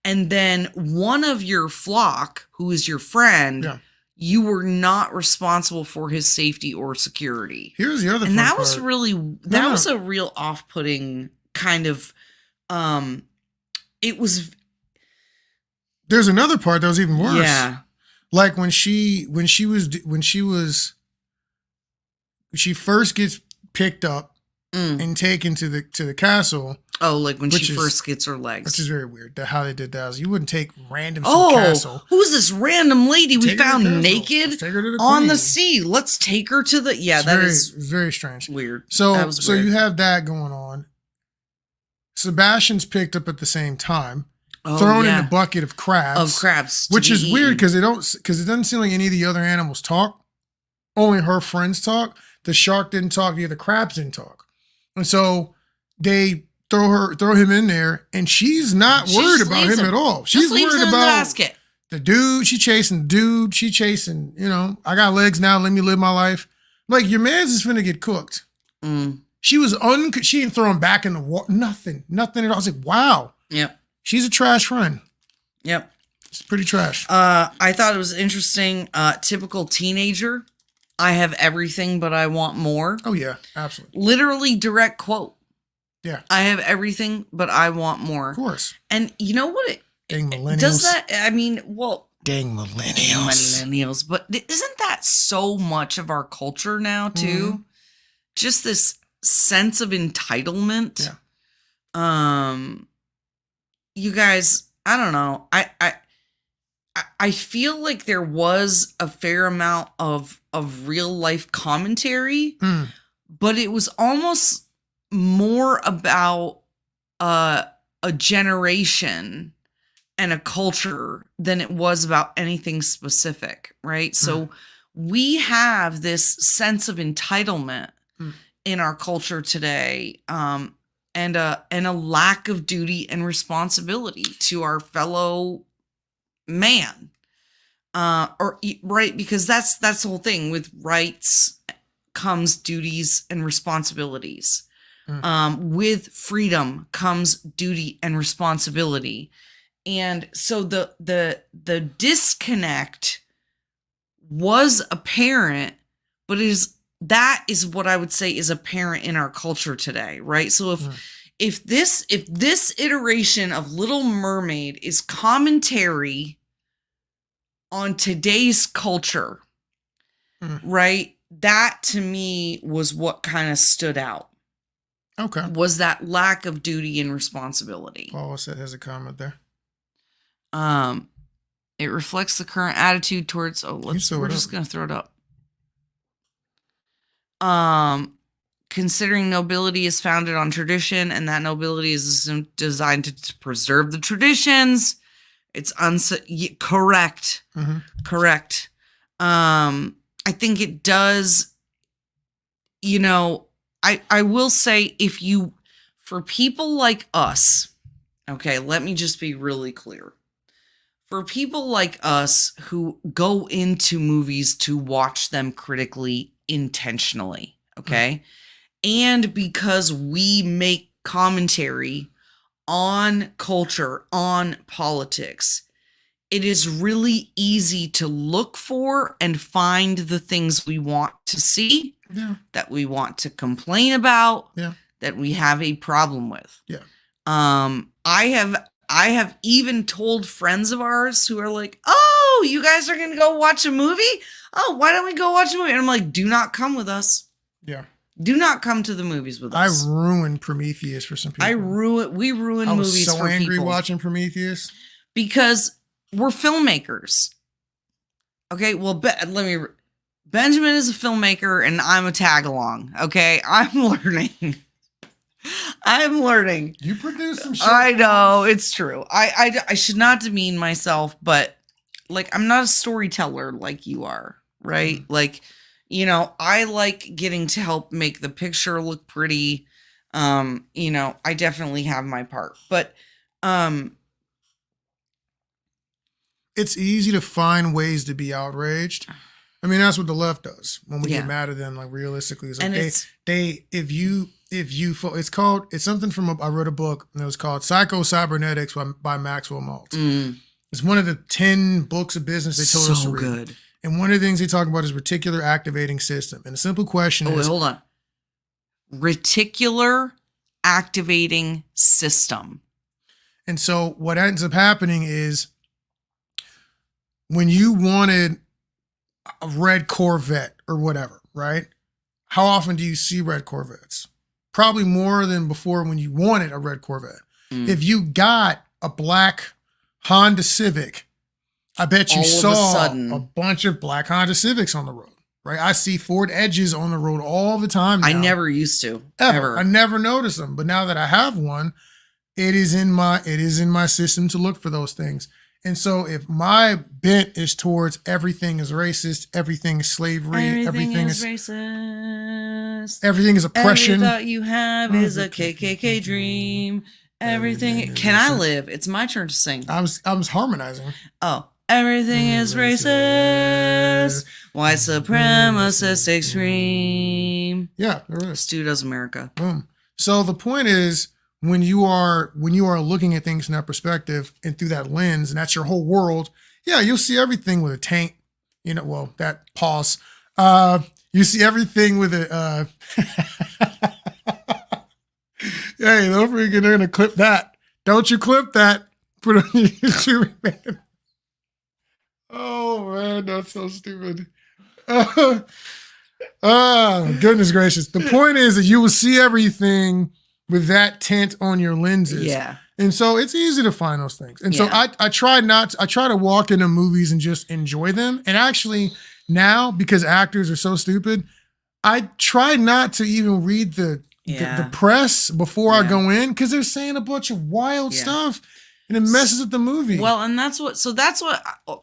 And then one of your flock, who is your friend, you were not responsible for his safety or security. Here's the other and that was really, that was a real off-putting kind of, it was... There's another part that was even worse. Yeah. Like when she first gets picked up and taken to the castle. Oh, like when she first gets her legs. Which is very weird. How they did that. You wouldn't take random to the castle. Who's this random lady we found naked on the sea? Let's take her to the... Yeah, it's very strange. Weird. So you have that going on. Sebastian's picked up at the same time. Thrown in a bucket of crabs. Which is weird because it doesn't seem like any of the other animals talk. Only her friends talk. The shark didn't talk. The other crabs didn't talk. And so they throw him in there, and she's not worried about him at all. She's worried about the dude. She's chasing the dude. She's chasing, I got legs now. Let me live my life. Like, your man's is finna get cooked. She was she didn't throw him back in the water. Nothing at all. I was like, wow. Yep. She's a trash friend. Yep. It's pretty trash. I thought it was interesting. Typical teenager. I have everything, but I want more. Oh, yeah. Absolutely. Literally direct quote. Yeah. I have everything, but I want more. Of course. And you know what? Dang millennials. Does that, Dang millennials. But isn't that so much of our culture now, too? Just this sense of entitlement. Yeah. You guys, I don't know. I feel like there was a fair amount of real life commentary, but it was almost more about a generation and a culture than it was about anything specific, right? So we have this sense of entitlement in our culture today, and a lack of duty and responsibility to our fellow man, right? Because that's the whole thing. With rights comes duties and responsibilities. With freedom comes duty and responsibility. And so the disconnect was apparent, but that is what I would say is apparent in our culture today, right? So if this iteration of Little Mermaid is commentary on today's culture, right? That to me was what kind of stood out. Okay. Was that lack of duty and responsibility. Paul said has a comment there. It reflects the current attitude towards, we're just going to throw it up. Considering nobility is founded on tradition and that nobility is designed to preserve the traditions. It's correct. Correct. I think it does, I will say for people like us, okay, let me just be really clear. For people like us who go into movies to watch them critically, intentionally, okay? And because we make commentary on culture, on politics, it is really easy to look for and find the things we want to see, that we want to complain about, that we have a problem with. I have even told friends of ours who are like, "Oh, you guys are going to go watch a movie? Oh, why don't we go watch a movie?" And I'm like, "Do not come with us. Yeah. Do not come to the movies with us." I ruined Prometheus for some people. We ruined movies for people. I was so angry watching Prometheus. Because we're filmmakers. Okay, well, Benjamin is a filmmaker and I'm a tag along. Okay, I'm learning. You produce some shit. I know, it's true. I should not demean myself, but like, I'm not a storyteller like you are, right? Like, I like getting to help make the picture look pretty. I definitely have my part, but it's easy to find ways to be outraged. I mean, that's what the left does when we get mad at them. Like, realistically, it's like it's something from I wrote a book and it was called Psycho-Cybernetics by Maxwell Maltz. It's one of the 10 books of business they told us to read. Good. And one of the things they talk about is reticular activating system. And the simple question is, hold on. Reticular activating system. And so what ends up happening is, when you wanted a red Corvette or whatever, right? How often do you see red Corvettes? Probably more than before when you wanted a red Corvette. If you got a black Honda Civic, I bet you saw a bunch of black Honda Civics on the road, right? I see Ford Edges on the road all the time now. I never used to. Ever. I never noticed them. But now that I have one, it is in my system to look for those things. And so if my bent is towards everything is racist, everything is slavery, everything is racist, everything is oppression. Every thought you have is a KKK dream. Everything can I live? It's my turn to sing. I was harmonizing. Oh, everything is racist. White supremacist extreme. Yeah, there is. Stu Does America. Boom. So the point is, when you are looking at things from that perspective and through that lens, and that's your whole world, you'll see everything with a taint. That pause. You see everything with a. Hey, don't forget they're gonna clip that. Don't you clip that? Put it on YouTube, man. Oh man, that's so stupid. Goodness gracious. The point is that you will see everything with that tint on your lenses. Yeah. And so it's easy to find those things. And so I try to walk into movies and just enjoy them. And actually now, because actors are so stupid, I try not to even read the the press before I go in, because they're saying a bunch of wild stuff and it messes with the movie. Well, and that's what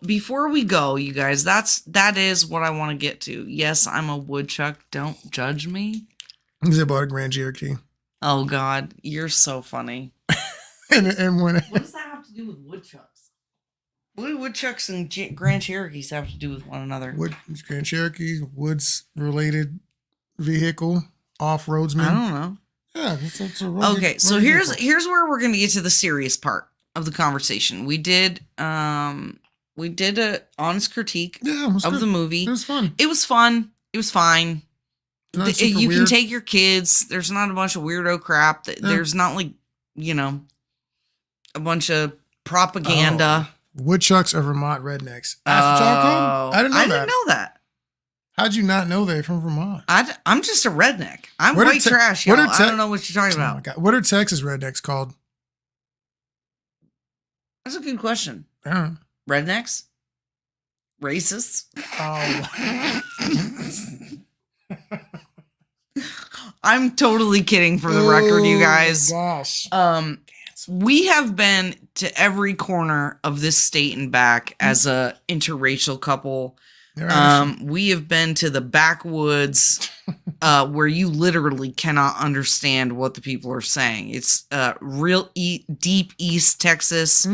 before we go, you guys, that is what I want to get to. Yes, I'm a woodchuck. Don't judge me. Is it about a Grand Cherokee? Oh God, you're so funny. and when what does that have to do with woodchucks? What do woodchucks and Grand Cherokees have to do with one another? Grand Cherokees, woods related vehicle, off-roadsman. I don't know. Yeah, it's a okay. So here's where we're gonna get to the serious part of the conversation. We did a honest critique of the movie. It was fun. It was fun. It was fine. You can take your kids. There's not a bunch of weirdo crap. There's not like, a bunch of propaganda. Woodchucks are Vermont rednecks. That's what y'all call them? I didn't know that. How'd you not know they're from Vermont? I'm just a redneck. I'm white trash, y'all. I don't know what you're talking about. Oh my God. What are Texas rednecks called? That's a good question. Yeah. Rednecks? Racists? Oh. I'm totally kidding for the record, you guys. Gosh. We have been to every corner of this state and back as a interracial couple. We have been to the backwoods where you literally cannot understand what the people are saying. It's real deep East Texas,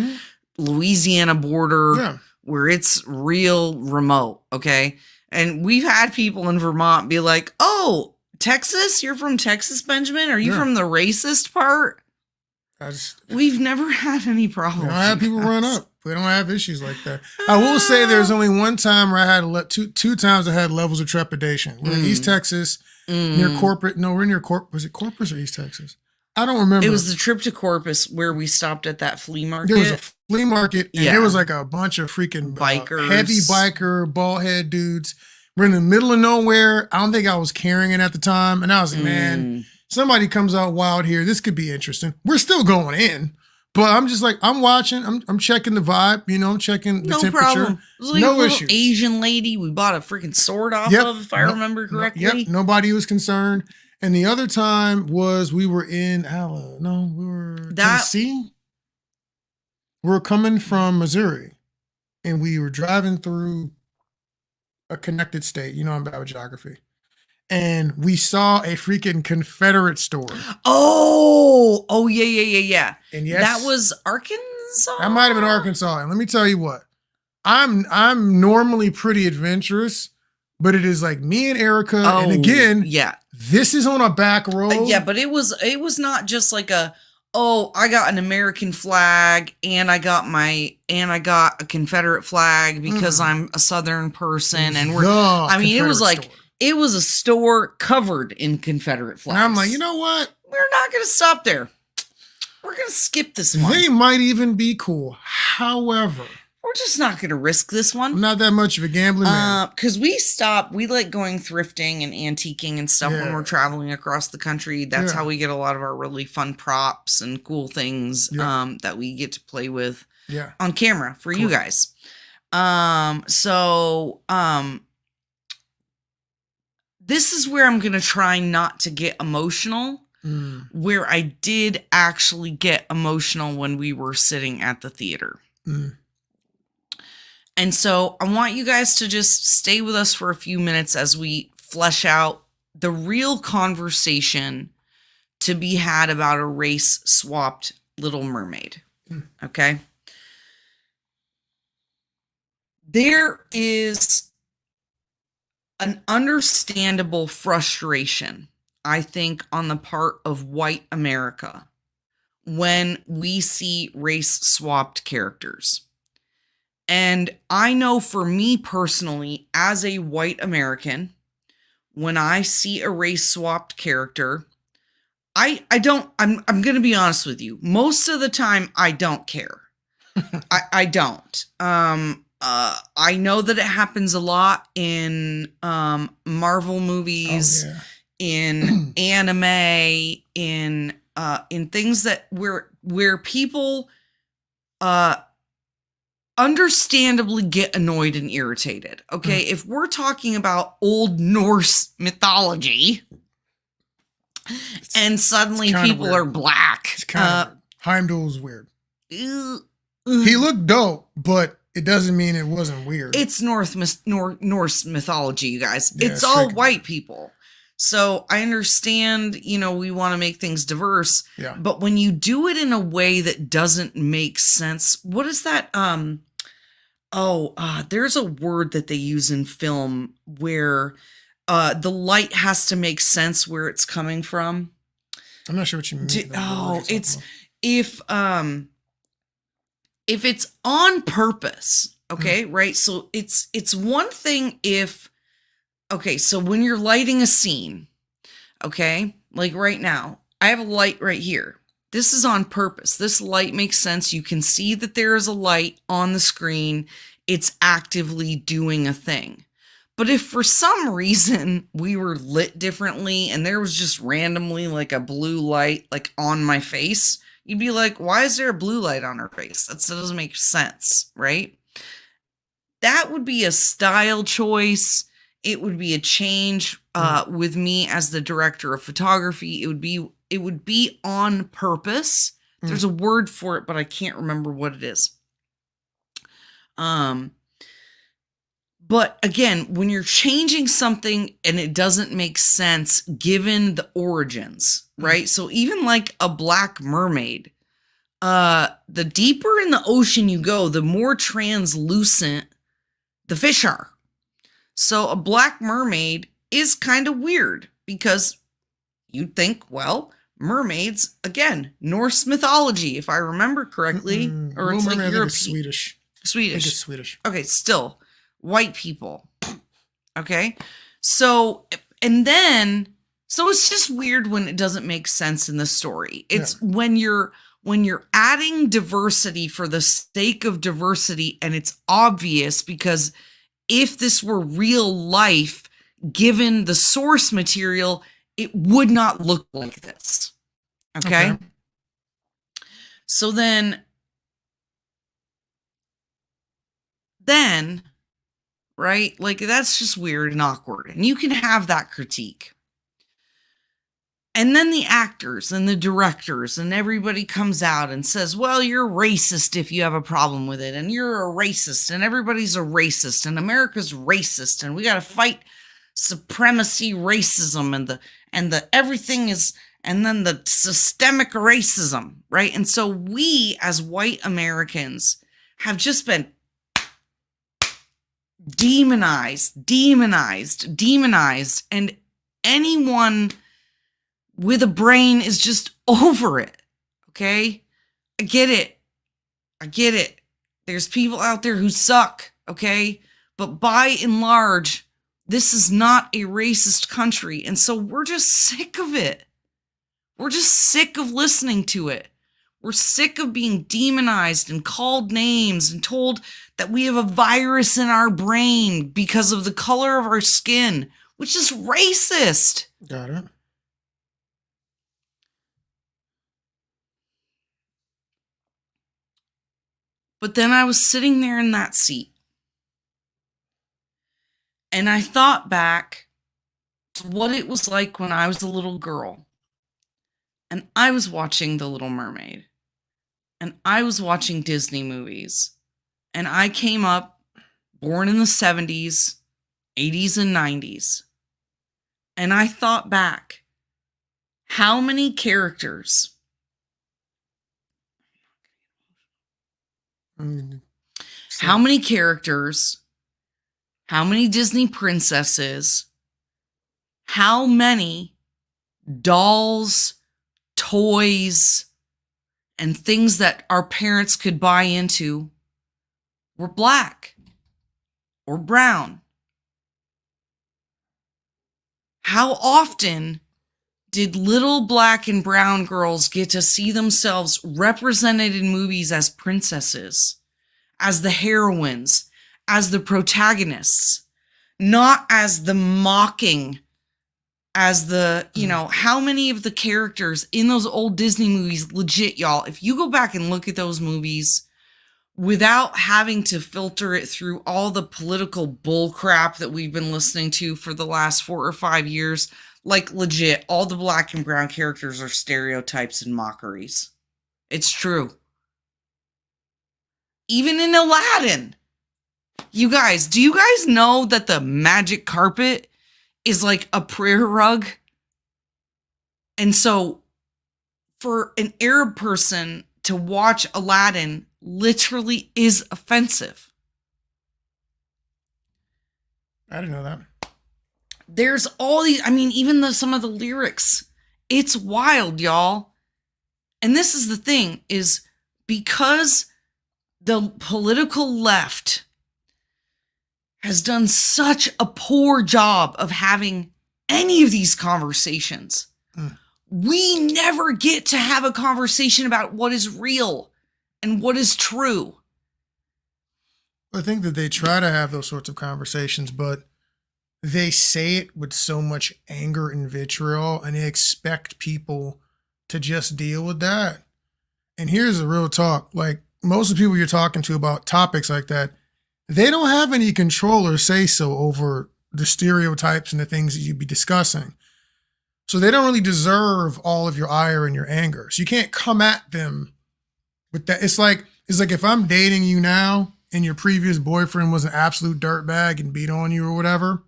Louisiana border where it's real remote. Okay. And we've had people in Vermont be like, oh, Texas? You're from Texas, Benjamin? Are you from the racist part? We've never had any problems. We don't have people run up. We don't have issues like that. I will say there's only one time where I had two times I had levels of trepidation. We're in East Texas, near Corporate. No, we're near Corpus. Was it Corpus or East Texas? I don't remember. It was the trip to Corpus where we stopped at that flea market. There was a flea market, and there was like a bunch of freaking bikers, heavy biker, bald head dudes. We're in the middle of nowhere. I don't think I was carrying it at the time. And I was like, man, somebody comes out wild here. This could be interesting. We're still going in. But I'm just like, I'm watching. I'm checking the vibe. I'm checking the temperature. Problem. Like no issues. Asian lady we bought a freaking sword off of, if I remember correctly. Yep. Nobody was concerned. And the other time was we were in Tennessee. We were coming from Missouri. And we were driving through a connected state. I'm bad with geography. And we saw a freaking Confederate store. Oh, yeah. And yes, that was Arkansas. That might have been Arkansas. And let me tell you what, I'm normally pretty adventurous, but it is like me and Erica. And again, this is on a back road. But it was not just like I got an American flag and I got a Confederate flag because I'm a Southern person. And it was like, it was a store covered in Confederate flags. And I'm like, you know what? We're not going to stop there. We're going to skip this one. They might even be cool. However, we're just not going to risk this one. I'm not that much of a gambling man. Because we like going thrifting and antiquing and stuff when we're traveling across the country. That's how we get a lot of our really fun props and cool things that we get to play with on camera for you guys. This is where I'm going to try not to get emotional, where I did actually get emotional when we were sitting at the theater. And so I want you guys to just stay with us for a few minutes as we flesh out the real conversation to be had about a race-swapped Little Mermaid. Okay? There is an understandable frustration, I think, on the part of white America when we see race-swapped characters. And I know for me personally, as a white American, when I see a race-swapped character, I'm going to be honest with you. Most of the time, I don't care. I don't. I know that it happens a lot in Marvel movies, in anime, in things that where people understandably get annoyed and irritated. Okay, if we're talking about Old Norse mythology, and suddenly people weird. are black. It's kind of Heimdall's weird. He looked dope, but it doesn't mean it wasn't weird. It's Norse mythology, you guys. Yeah, it's all white people. So I understand, we want to make things diverse. Yeah. But when you do it in a way that doesn't make sense, what is that? There's a word that they use in film where the light has to make sense where it's coming from. I'm not sure what you mean. It's if it's on purpose, okay, right? So it's one thing if, okay, so when you're lighting a scene, okay, like right now, I have a light right here. This is on purpose. This light makes sense. You can see that there is a light on the screen. It's actively doing a thing. But if for some reason we were lit differently and there was just randomly like a blue light like on my face, you'd be like, why is there a blue light on her face? That doesn't make sense, right? That would be a style choice. It would be a change with me as the director of photography. It would be on purpose. There's a word for it, but I can't remember what it is. But again, when you're changing something and it doesn't make sense given the origins, right? So even like a black mermaid, the deeper in the ocean you go, the more translucent the fish are. So a black mermaid is kind of weird because you'd think, well, mermaids, again, Norse mythology, if I remember correctly, or it's like European. Swedish. Swedish. I think it's Swedish. Okay, still white people. Okay, so it's just weird when it doesn't make sense in the story. It's when you're adding diversity for the sake of diversity, and it's obvious because if this were real life, given the source material, it would not look like this. Okay. So then, right? Like, that's just weird and awkward. And you can have that critique. And then the actors and the directors and everybody comes out and says, well, you're racist if you have a problem with it. And you're a racist and everybody's a racist and America's racist. And we got to fight supremacy racism and the everything is, and then the systemic racism, right? And so we as white Americans have just been demonized. And anyone with a brain is just over it. Okay? I get it. There's people out there who suck. Okay? But by and large, this is not a racist country. And so we're just sick of it. We're just sick of listening to it. We're sick of being demonized and called names and told that we have a virus in our brain because of the color of our skin, which is racist. Got it. But then I was sitting there in that seat. And I thought back to what it was like when I was a little girl. And I was watching The Little Mermaid. And I was watching Disney movies. And I came up, born in the 70s, 80s, and 90s. And I thought back, how many characters, how many Disney princesses, how many dolls, toys, and things that our parents could buy into were black or brown. How often did little black and brown girls get to see themselves represented in movies as princesses, as the heroines, as the protagonists, not as the mocking, as the, how many of the characters in those old Disney movies, legit, y'all, if you go back and look at those movies without having to filter it through all the political bull crap that we've been listening to for the last 4 or 5 years, Like, legit, all the black and brown characters are stereotypes and mockeries. It's true. Even in Aladdin. You guys, do you guys know that the magic carpet is like a prayer rug? And so for an Arab person to watch Aladdin literally is offensive. I didn't know that. There's all these, I mean, even some of the lyrics, it's wild, y'all. And this is the thing, is because the political left has done such a poor job of having any of these conversations. We never get to have a conversation about what is real and what is true. I think that they try to have those sorts of conversations, but they say it with so much anger and vitriol, and they expect people to just deal with that. And here's the real talk. Like, most of the people you're talking to about topics like that, they don't have any control or say so over the stereotypes and the things that you'd be discussing. So they don't really deserve all of your ire and your anger. So you can't come at them with that. It's like if I'm dating you now and your previous boyfriend was an absolute dirtbag and beat on you or whatever,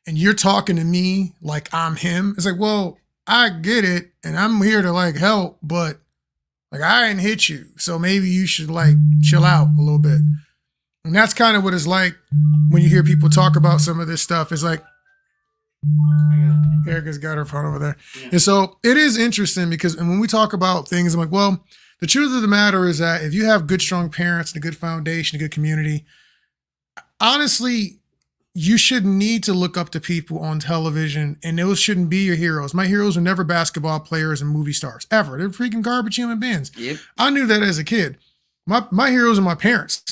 and you're talking to me like I'm him. It's like, well, I get it, and I'm here to like help, but like I didn't hit you. So maybe you should like chill out a little bit. And that's kind of what it's like when you hear people talk about some of this stuff. It's like, Erica's got her phone over there. Yeah. And so it is interesting because when we talk about things, I'm like, well, the truth of the matter is that if you have good, strong parents and a good foundation, a good community, honestly, you shouldn't need to look up to people on television, and those shouldn't be your heroes. My heroes are never basketball players and movie stars, ever. They're freaking garbage human beings. Yep. I knew that as a kid. My heroes are my parents.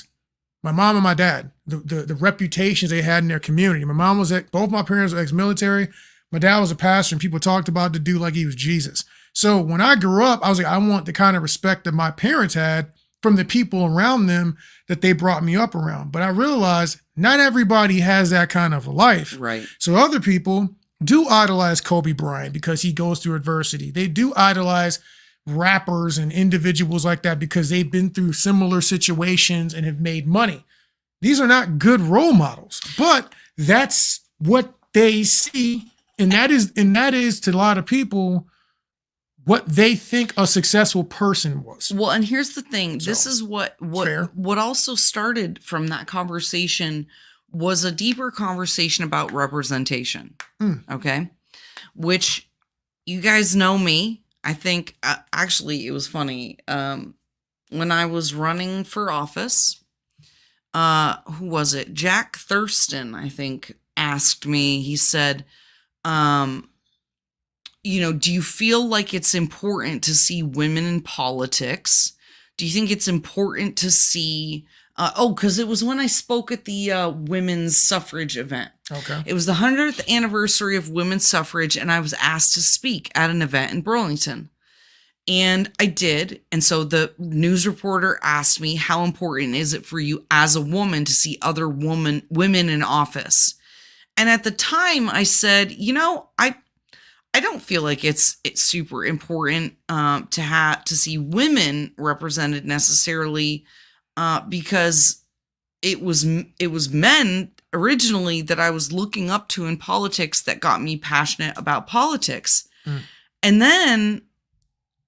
My mom and my dad, the reputations they had in their community. My mom was both my parents were ex-military. My dad was a pastor, and people talked about the dude like he was Jesus. So when I grew up, I was like, I want the kind of respect that my parents had from the people around them that they brought me up around. But I realized not everybody has that kind of a life. Right. So other people do idolize Kobe Bryant because he goes through adversity. They do idolize rappers and individuals like that because they've been through similar situations and have made money. These are not good role models, but that's what they see. And that is to a lot of people what they think a successful person was. Well, and here's the thing. So, this is what also started from that conversation was a deeper conversation about representation. Okay. Which you guys know me. I think actually it was funny. When I was running for office, who was it? Jack Thurston, I think, asked me, he said, do you feel like it's important to see women in politics? Do you think it's important to see, because it was when I spoke at the women's suffrage event. Okay. It was the 100th anniversary of women's suffrage, and I was asked to speak at an event in Burlington. And I did. And so the news reporter asked me, how important is it for you as a woman to see other women in office? And at the time I said, I don't feel like it's super important to see women represented necessarily because it was men originally that I was looking up to in politics that got me passionate about politics. And then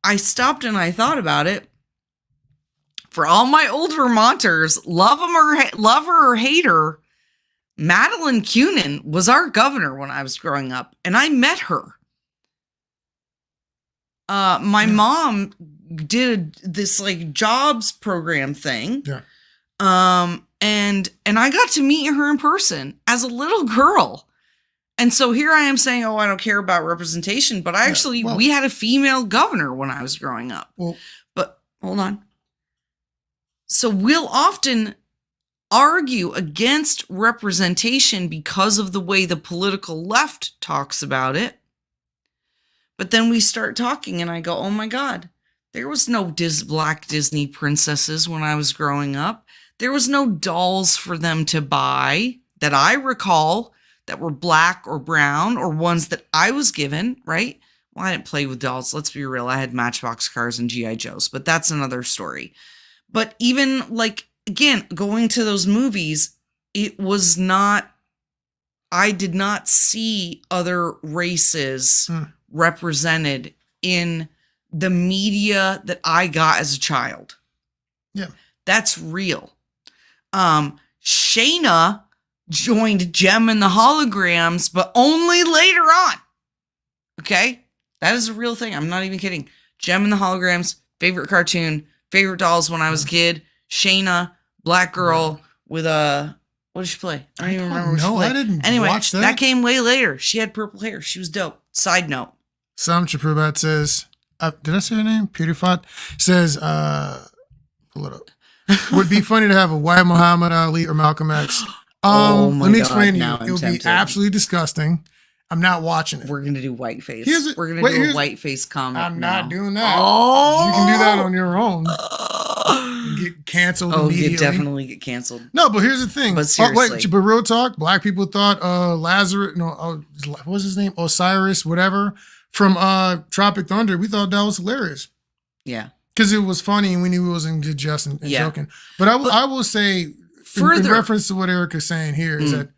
I stopped and I thought about it. For all my old Vermonters, love her or hate her, Madeline Kunin was our governor when I was growing up, and I met her. My mom did this like jobs program thing. Yeah. And I got to meet her in person as a little girl. And so here I am saying, I don't care about representation, but we had a female governor when I was growing up. Well, but hold on. So we'll often argue against representation because of the way the political left talks about it. But then we start talking and I go, oh my God, there was no black Disney princesses when I was growing up. There was no dolls for them to buy that I recall. that were black or brown or ones that I was given, right? Well, I didn't play with dolls. Let's be real. I had Matchbox cars and G.I. Joes, but that's another story. But even like, again, going to those movies, it was not, I did not see other races represented in the media that I got as a child. Yeah. That's real. Shayna joined Gem and the Holograms, but only later on. Okay? That is a real thing. I'm not even kidding. Gem and the Holograms, favorite cartoon, favorite dolls when I was a kid. Shayna, black girl with a, what did she play? I don't even remember what she played. I didn't anyway, watch that. That came way later. She had purple hair. She was dope. Side note. Sam Chapubat says, did I say her name? Pewdiepot says, pull it up. Would be funny to have a white Muhammad Ali or Malcolm X. Oh my let me God, explain to you. now I'm It would tempted. be absolutely disgusting. I'm not watching it. We're going to do whiteface. We're going to do a whiteface comment. I'm now. not doing that. Oh! You can do that on your own. Get canceled immediately. Definitely get canceled. No, but here's the thing. But seriously. But real talk, black people thought Lazarus, what was his name? Osiris, whatever, from Tropic Thunder. We thought that was hilarious. Yeah. Because it was funny and we knew it wasn't just and joking. But I will say, in reference to what Erica's saying here, is that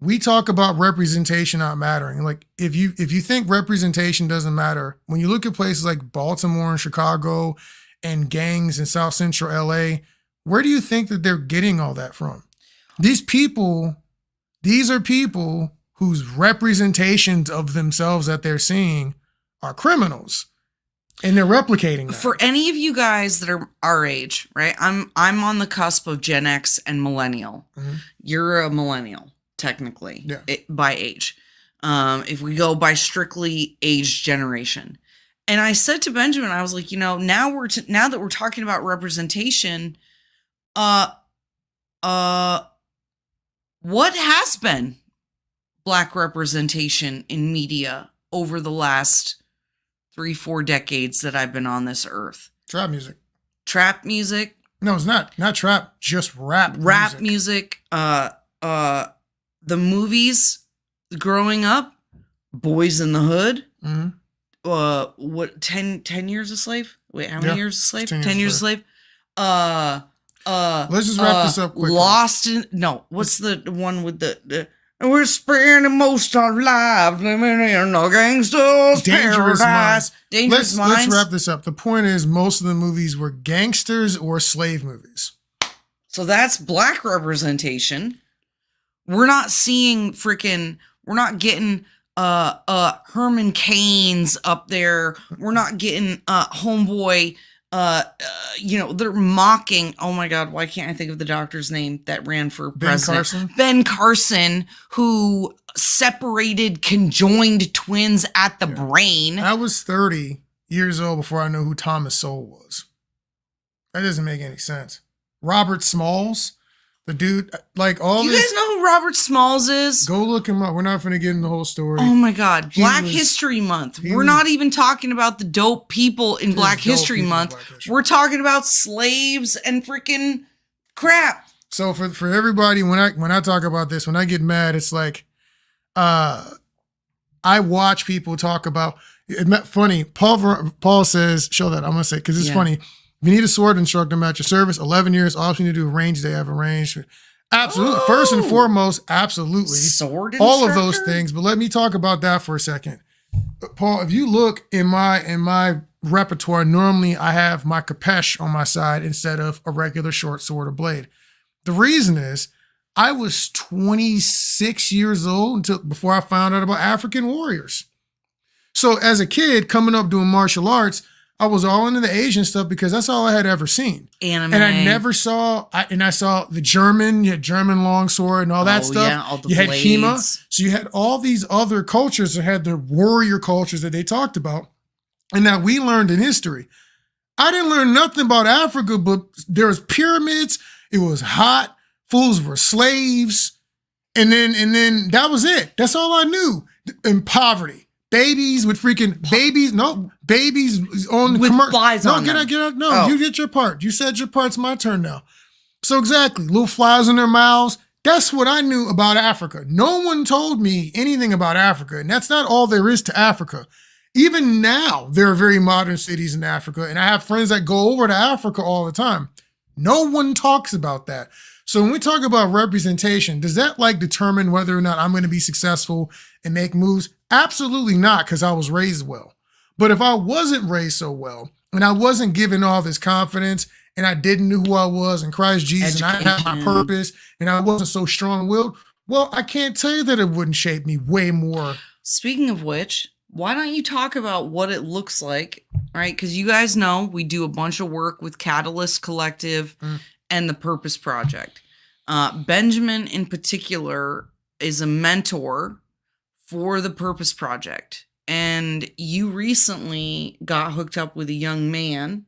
we talk about representation not mattering. Like if you think representation doesn't matter, when you look at places like Baltimore and Chicago and gangs in South Central LA, where do you think that they're getting all that from? These are people whose representations of themselves that they're seeing are criminals. And they're replicating that. For any of you guys that are our age, right? I'm on the cusp of Gen X and millennial. Mm-hmm. You're a millennial, technically, by age. If we go by strictly age generation. And I said to Benjamin, I was like, now that we're talking about representation, what has been black representation in media over the last 3-4 decades that I've been on this earth? Trap music. Trap music. No, it's not trap, just rap music. The movies growing up, Boys in the Hood. Mm-hmm. What 10 years a slave? Wait, how many years a slave? 10 years a slave. Let's just wrap this up quickly. What's the one with the we're spending most of our lives living in a gangster's paradise. Dangerous Minds. Let's wrap this up. The point is, most of the movies were gangsters or slave movies. So that's black representation. We're not seeing we're not getting Herman Cain's up there. We're not getting Homeboy. They're mocking. Oh my God, why can't I think of the doctor's name that ran for president? Ben Carson, who separated conjoined twins at the brain. I was 30 years old before I knew who Thomas Sowell was. That doesn't make any sense. Robert Smalls, the dude, like all you guys know who Robert Smalls is? Go look him up. We're not going to get into the whole story. Oh my God. Black History Month. We're not even talking about the dope people in Black History Month. We're talking about slaves and freaking crap. So for everybody, when I talk about this, when I get mad, it's like, I watch people talk about, funny, Paul says, show that, I'm going to say, because it's funny. You need a sword instructor at your service, 11 years, all you need to do range, they have arranged. Absolutely. Oh. First and foremost, absolutely. Sword instructor? All of those things. But let me talk about that for a second. Paul, if you look in my repertoire, normally I have my capesh on my side instead of a regular short sword or blade. The reason is I was 26 years old before I found out about African warriors. So as a kid coming up doing martial arts, I was all into the Asian stuff because that's all I had ever seen. Anime. And I never saw, I saw the German, you had German longsword and all that stuff. Yeah, all the you blades. Had Hema. So you had all these other cultures that had the warrior cultures that they talked about and that we learned in history. I didn't learn nothing about Africa, but there was pyramids. It was hot. Fools were slaves. And then that was it. That's all I knew. And poverty. Babies on with flies on them. You get your part. You said your part's my turn now. So exactly, little flies in their mouths, That's what I knew about Africa. No one told me anything about Africa, and that's not all there is to Africa. Even now, there are very modern cities in Africa, and I have friends that go over to Africa all the time. No one talks about that. So when we talk about representation, does that like determine whether or not I'm going to be successful and make moves? Absolutely not, because I was raised well. But if I wasn't raised so well, and I wasn't given all this confidence, and I didn't know who I was in Christ Jesus, and I had my purpose, and I wasn't so strong-willed, well, I can't tell you that it wouldn't shape me way more. Speaking of which, why don't you talk about what it looks like, right? Because you guys know we do a bunch of work with Catalyst Collective and the Purpose Project. Benjamin in particular is a mentor for the Purpose Project. And you recently got hooked up with a young man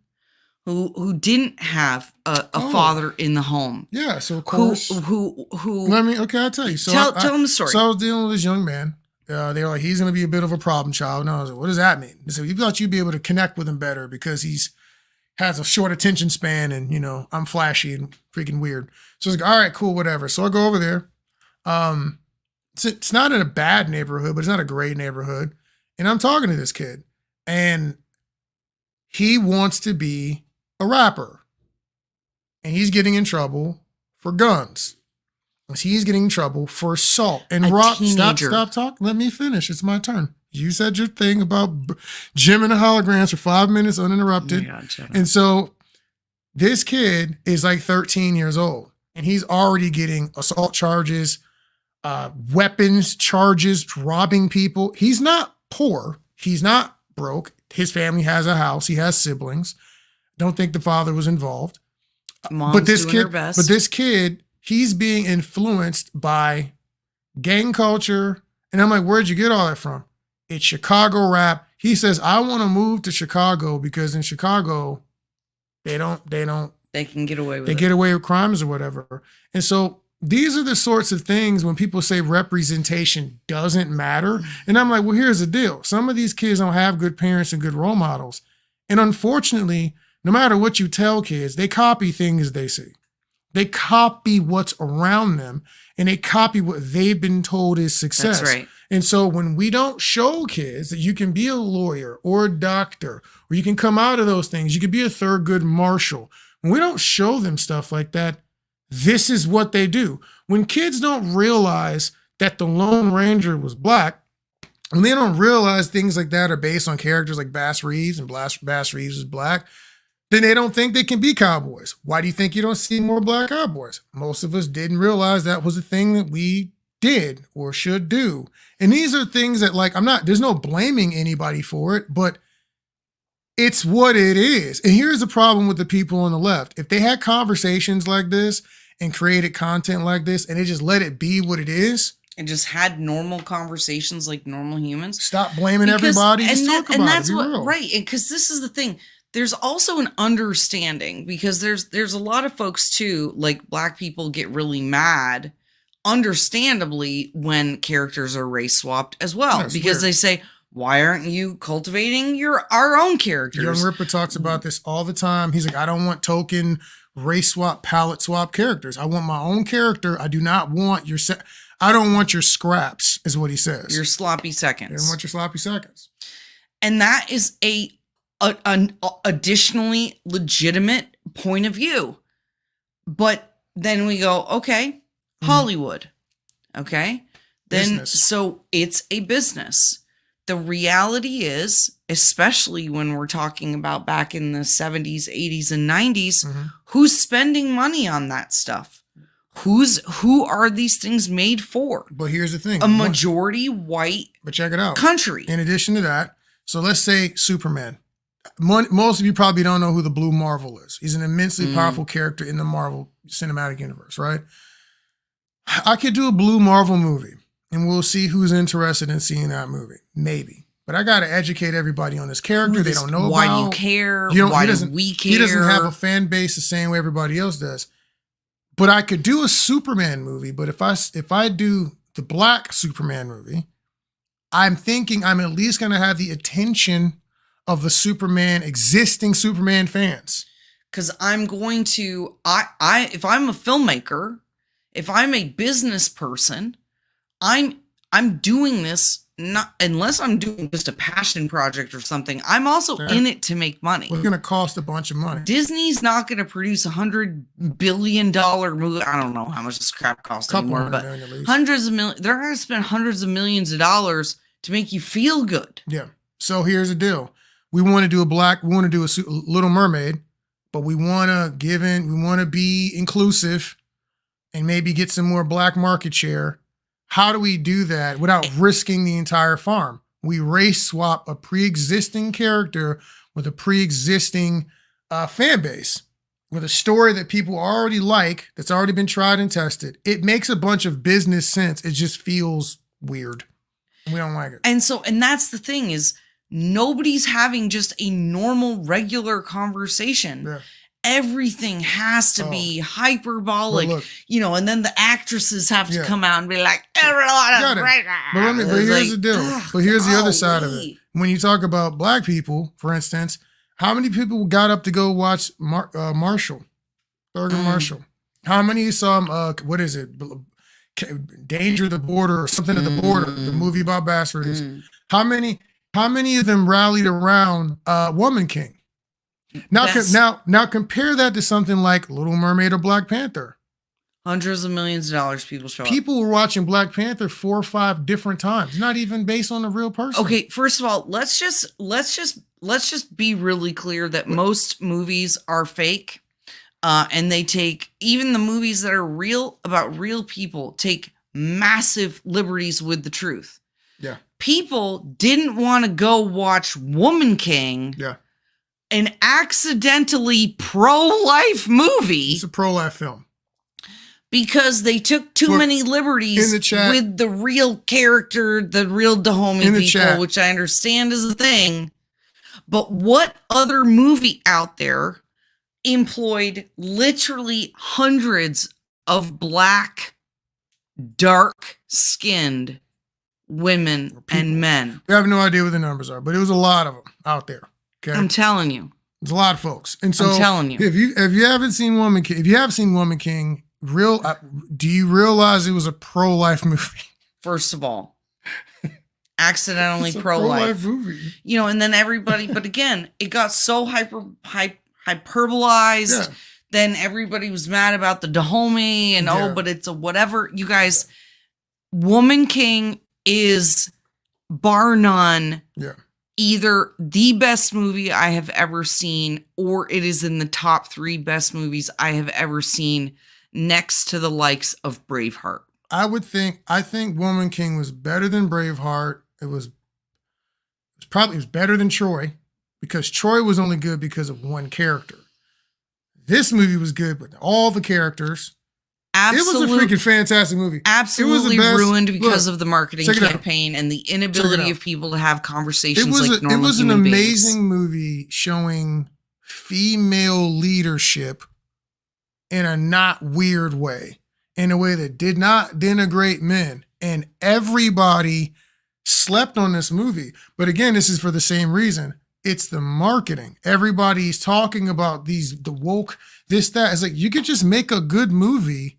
who didn't have a father in the home. Yeah, so of course. Who okay, I'll tell you. So tell him the story. So I was dealing with this young man. They were like, he's going to be a bit of a problem child. And I was like, what does that mean? They said, you thought you'd be able to connect with him better because has a short attention span and, I'm flashy and freaking weird. So I was like, all right, cool, whatever. So I go over there. It's not in a bad neighborhood, but it's not a great neighborhood. And I'm talking to this kid. And he wants to be a rapper. And he's getting in trouble for guns. He's getting in trouble for assault. And stop talking. Let me finish. It's my turn. You said your thing about Jim and the holograms for 5 minutes uninterrupted. Oh God, and so this kid is like 13 years old. And he's already getting assault charges, weapons charges, robbing people. He's not poor. He's not broke. His family has a house. He has siblings. Don't think the father was involved. Mom's doing her best. But this kid, he's being influenced by gang culture. And I'm like, where'd you get all that from? It's Chicago rap. He says, I want to move to Chicago because in Chicago, they can get away with they get away with crimes or whatever. And so these are the sorts of things when people say representation doesn't matter. And I'm like, well, here's the deal. Some of these kids don't have good parents and good role models. And unfortunately, no matter what you tell kids, they copy things they see. They copy what's around them and they copy what they've been told is success. That's right. And so when we don't show kids that you can be a lawyer or a doctor, or you can come out of those things, you can be a Thurgood Marshall. When we don't show them stuff like that, this is what they do. When kids don't realize that the Lone Ranger was black, and they don't realize things like that are based on characters like Bass Reeves and Bass Reeves is black, then they don't think they can be cowboys. Why do you think you don't see more black cowboys? Most of us didn't realize that was a thing that we did or should do. And these are things that there's no blaming anybody for it, but it's what it is. And here's the problem with the people on the left. If they had conversations like this and created content like this and they just let it be what it is, and just had normal conversations like normal humans. Stop blaming everybody. Just talk about it. And that's what, right. And because this is the thing. There's also an understanding because there's a lot of folks too, like black people get really mad, understandably, when characters are race swapped as well. That's because weird. They say, why aren't you cultivating our own characters? Young Ripper talks about this all the time. He's like, I don't want token race swap, palette swap characters. I want my own character. I do not want I don't want your scraps, is what he says. Your sloppy seconds. I don't want your sloppy seconds. And that is an additionally legitimate point of view. But then we go, okay, Hollywood. Okay. Then, business. So it's a business. The reality is, especially when we're talking about back in the 70s, 80s, and 90s, who's spending money on that stuff? Who are these things made for? But here's the thing. A majority white but check it out. Country. In addition to that, so let's say Superman. Most of you probably don't know who the Blue Marvel is. He's an immensely powerful character in the Marvel Cinematic Universe, right? I could do a Blue Marvel movie, and we'll see who's interested in seeing that movie. Maybe. But I got to educate everybody on this character. They don't know why about. Why you care? Why do we care? He doesn't have a fan base the same way everybody else does. But I could do a Superman movie. But if I do the black Superman movie, I'm thinking I'm at least going to have the attention of the existing Superman fans. Because I'm going to, if I'm a filmmaker If I'm a business person, I'm doing this not unless I'm doing just a passion project or something. I'm also in it to make money. It's going to cost a bunch of money. Disney's not going to produce $100 billion movie. I don't know how much this crap costs anymore, but hundreds of millions. They're going to spend hundreds of millions of dollars to make you feel good. Yeah. So here's the deal: we want to do a Little Mermaid, but we want to be inclusive, and maybe get some more black market share. How do we do that without risking the entire farm? We race swap a pre-existing character with a pre-existing fan base, with a story that people already like, that's already been tried and tested. It makes a bunch of business sense. It just feels weird. We don't like it. And that's the thing is nobody's having just a normal, regular conversation. Yeah. Everything has to be hyperbolic, and then the actresses have to come out and be like, everyone is right now. But here's the deal. But here's the other side of it. When you talk about black people, for instance, how many people got up to go watch Marshall, Thurgood Marshall? How many saw what is it? Danger at the Border or something at the border, the movie about bastards. How many of them rallied around Woman King? Now compare that to something like Little Mermaid or Black Panther. Hundreds of millions of dollars people show up. People were watching Black Panther 4 or 5 different times. Not even based on a real person. Okay, first of all, let's just be really clear that most movies are fake. And they take, even the movies that are real about real people, take massive liberties with the truth. Yeah. People didn't want to go watch Woman King. Yeah. An accidentally pro-life movie. It's a pro-life film. Because they took too many liberties with the real character, the real Dahomey people, which I understand is a thing. But what other movie out there employed literally hundreds of black, dark-skinned women and men? We have no idea what the numbers are, but it was a lot of them out there. Okay? I'm telling you. There's a lot of folks. And so I'm telling you. If you haven't seen Woman King, if you have seen Woman King, do you realize it was a pro-life movie? First of all, accidentally pro-life movie. And then everybody, but again, it got so hyperbolized. Yeah. Then everybody was mad about the Dahomey and but it's a whatever. You guys, Woman King is bar none. Yeah. Either the best movie I have ever seen, or it is in the top 3 best movies I have ever seen, next to the likes of Braveheart. I think Woman King was better than Braveheart. It was better than Troy, because Troy was only good because of one character. This movie was good with all the characters. Absolutely. It was a freaking fantastic movie. Absolutely ruined because of the marketing campaign and the inability of people to have conversations like normal human beings. It was an amazing movie showing female leadership in a not weird way, in a way that did not denigrate men. And everybody slept on this movie. But again, this is for the same reason. It's the marketing. Everybody's talking about the woke, this, that. It's like, you could just make a good movie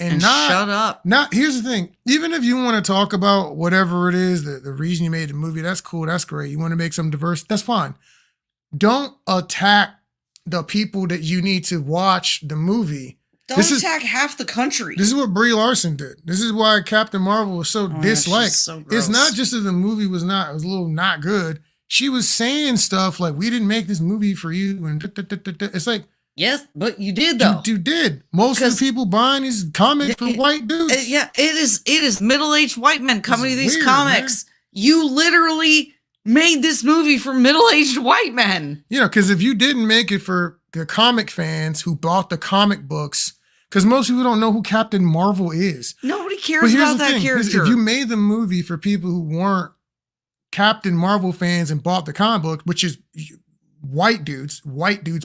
and not shut up. Here's the thing. Even if you want to talk about whatever it is, the reason you made the movie, that's cool. That's great. You want to make some diverse, that's fine. Don't attack the people that you need to watch the movie. Don't attack half the country. This is what Brie Larson did. This is why Captain Marvel was so disliked. So gross. It's not just that the movie was a little not good. She was saying stuff like, we didn't make this movie for you. And it's like, yes, but you did though. You did. Most of the people buying these comics for white dudes. It is middle-aged white men coming to these comics. Man. You literally made this movie for middle-aged white men. Because if you didn't make it for the comic fans who bought the comic books, because most people don't know who Captain Marvel is. Nobody cares about that character. If you made the movie for people who weren't Captain Marvel fans and bought the comic book, which is white dudes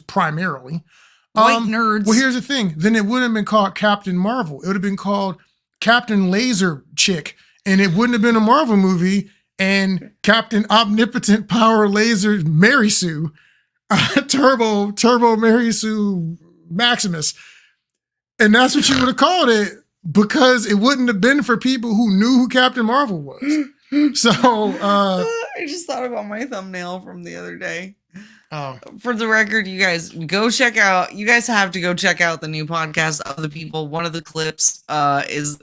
primarily. White nerds. Well, here's the thing. Then it wouldn't have been called Captain Marvel. It would have been called Captain Laser Chick. And it wouldn't have been a Marvel movie. And Captain Omnipotent Power Laser Mary Sue. Turbo Mary Sue Maximus. And that's what you would have called it. because it wouldn't have been for people who knew who Captain Marvel was. So I just thought about my thumbnail from the other day. Oh. For the record, you guys go check out. You guys have to go check out the new podcast of the people. One of the clips is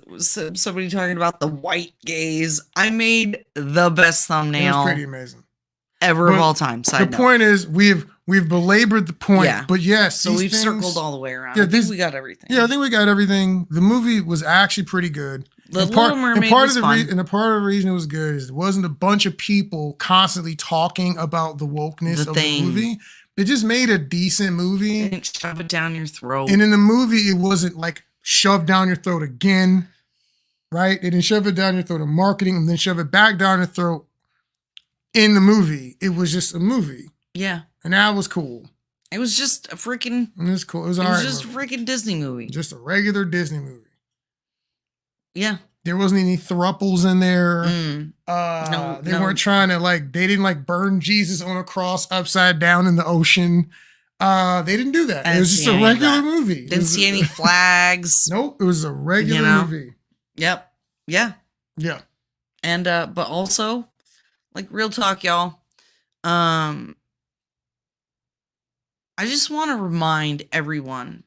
somebody talking about the white gaze. I made the best thumbnail. It was pretty amazing. Ever of all time. The point is we've belabored the point. Yeah. But yes, so we've circled all the way around. Yeah, I think we got everything. Yeah, I think we got everything. The movie was actually pretty good. The Little Mermaid was fun. And a part of the reason it was good is it wasn't a bunch of people constantly talking about the wokeness of the movie. It just made a decent movie. They didn't shove it down your throat. And in the movie, it wasn't like shoved down your throat again, right? They didn't shove it down your throat in marketing and then shove it back down your throat in the movie. It was just a movie. Yeah. And that was cool. It was just a freaking... It was cool. It was just a freaking Disney movie. Just a regular Disney movie. Yeah. There wasn't any thruples in there. They weren't trying to they didn't burn Jesus on a cross upside down in the ocean. They didn't do that. It was just a regular movie. Didn't see any flags. Nope. It was a regular movie. Yep. Yeah. Yeah. And, but also, real talk, y'all. I just want to remind everyone,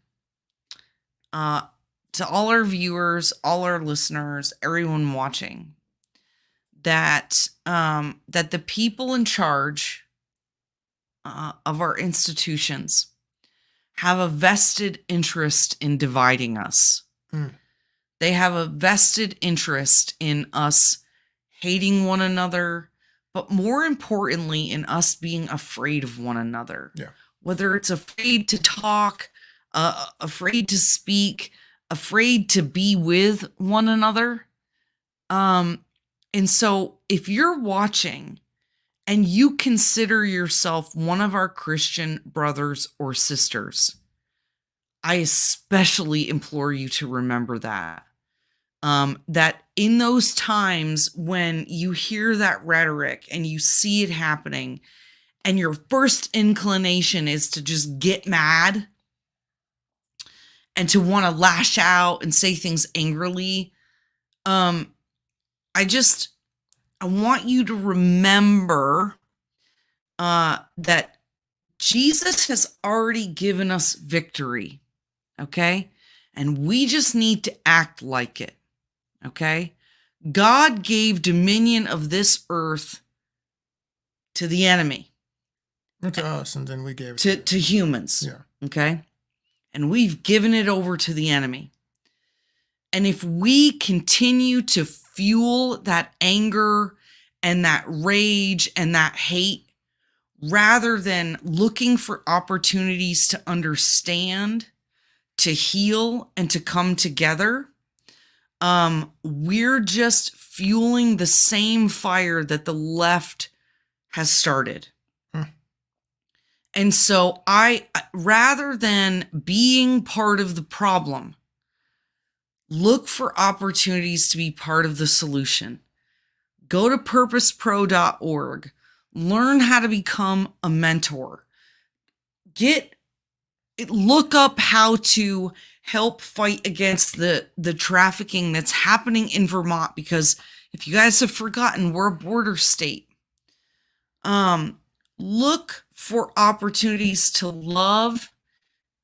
to all our viewers, all our listeners, everyone watching, that that the people in charge of our institutions have a vested interest in dividing us. They have a vested interest in us hating one another, but more importantly, in us being afraid of one another. Yeah. Whether it's afraid to talk, afraid to speak, afraid to be with one another. And so if you're watching and you consider yourself one of our Christian brothers or sisters, I especially implore you to remember that. That in those times when you hear that rhetoric and you see it happening, and your first inclination is to just get mad and to want to lash out and say things angrily, I want you to remember that Jesus has already given us victory, okay? And we just need to act like it, okay? God gave dominion of this earth to the enemy. To us, and then we gave it to humans. Yeah. Okay? And we've given it over to the enemy. And if we continue to fuel that anger and that rage and that hate, rather than looking for opportunities to understand, to heal, and to come together, we're just fueling the same fire that the left has started. And so rather than being part of the problem, look for opportunities to be part of the solution. Go to purposepro.org. Learn how to become a mentor. Look up how to help fight against the trafficking that's happening in Vermont, because if you guys have forgotten, we're a border state. Look for opportunities to love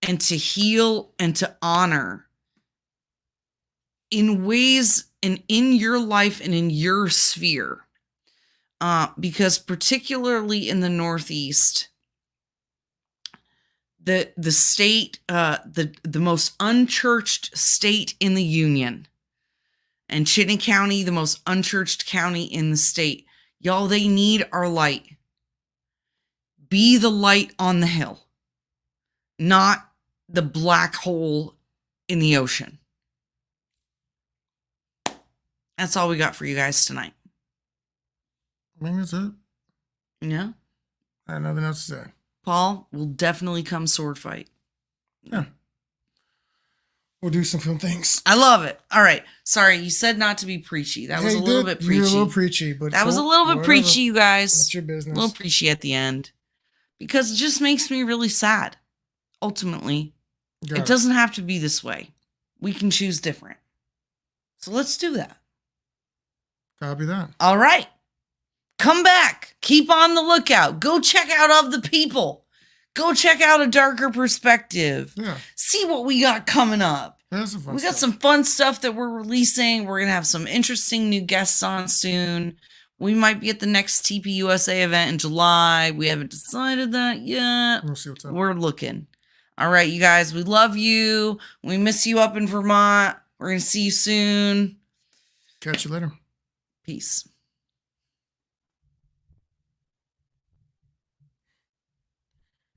and to heal and to honor in ways and in your life and in your sphere. Because particularly in the Northeast, the state, the most unchurched state in the Union, and Chittenden County, the most unchurched county in the state, y'all, they need our light. Be the light on the hill, not the black hole in the ocean. That's all we got for you guys tonight. I think that's it. Yeah? I have nothing else to say. Paul will definitely come sword fight. Yeah. We'll do some film things. I love it. All right. Sorry, you said not to be preachy. That was a little bit preachy. You're a little preachy, but that was a little bit preachy, you guys. That's your business. A little preachy at the end. Because it just makes me really sad. Ultimately, it doesn't have to be this way. We can choose different. So let's do that. Copy that. All right. Come back. Keep on the lookout. Go check out Of the People. Go check out A Darker Perspective. Yeah. See what we got coming up. That's some fun We got stuff. some fun stuff that we're releasing. We're going to have some interesting new guests on soon. We might be at the next TPUSA event in July. We haven't decided that yet. We'll see what's up. We're looking. All right, you guys. We love you. We miss you up in Vermont. We're going to see you soon. Catch you later. Peace.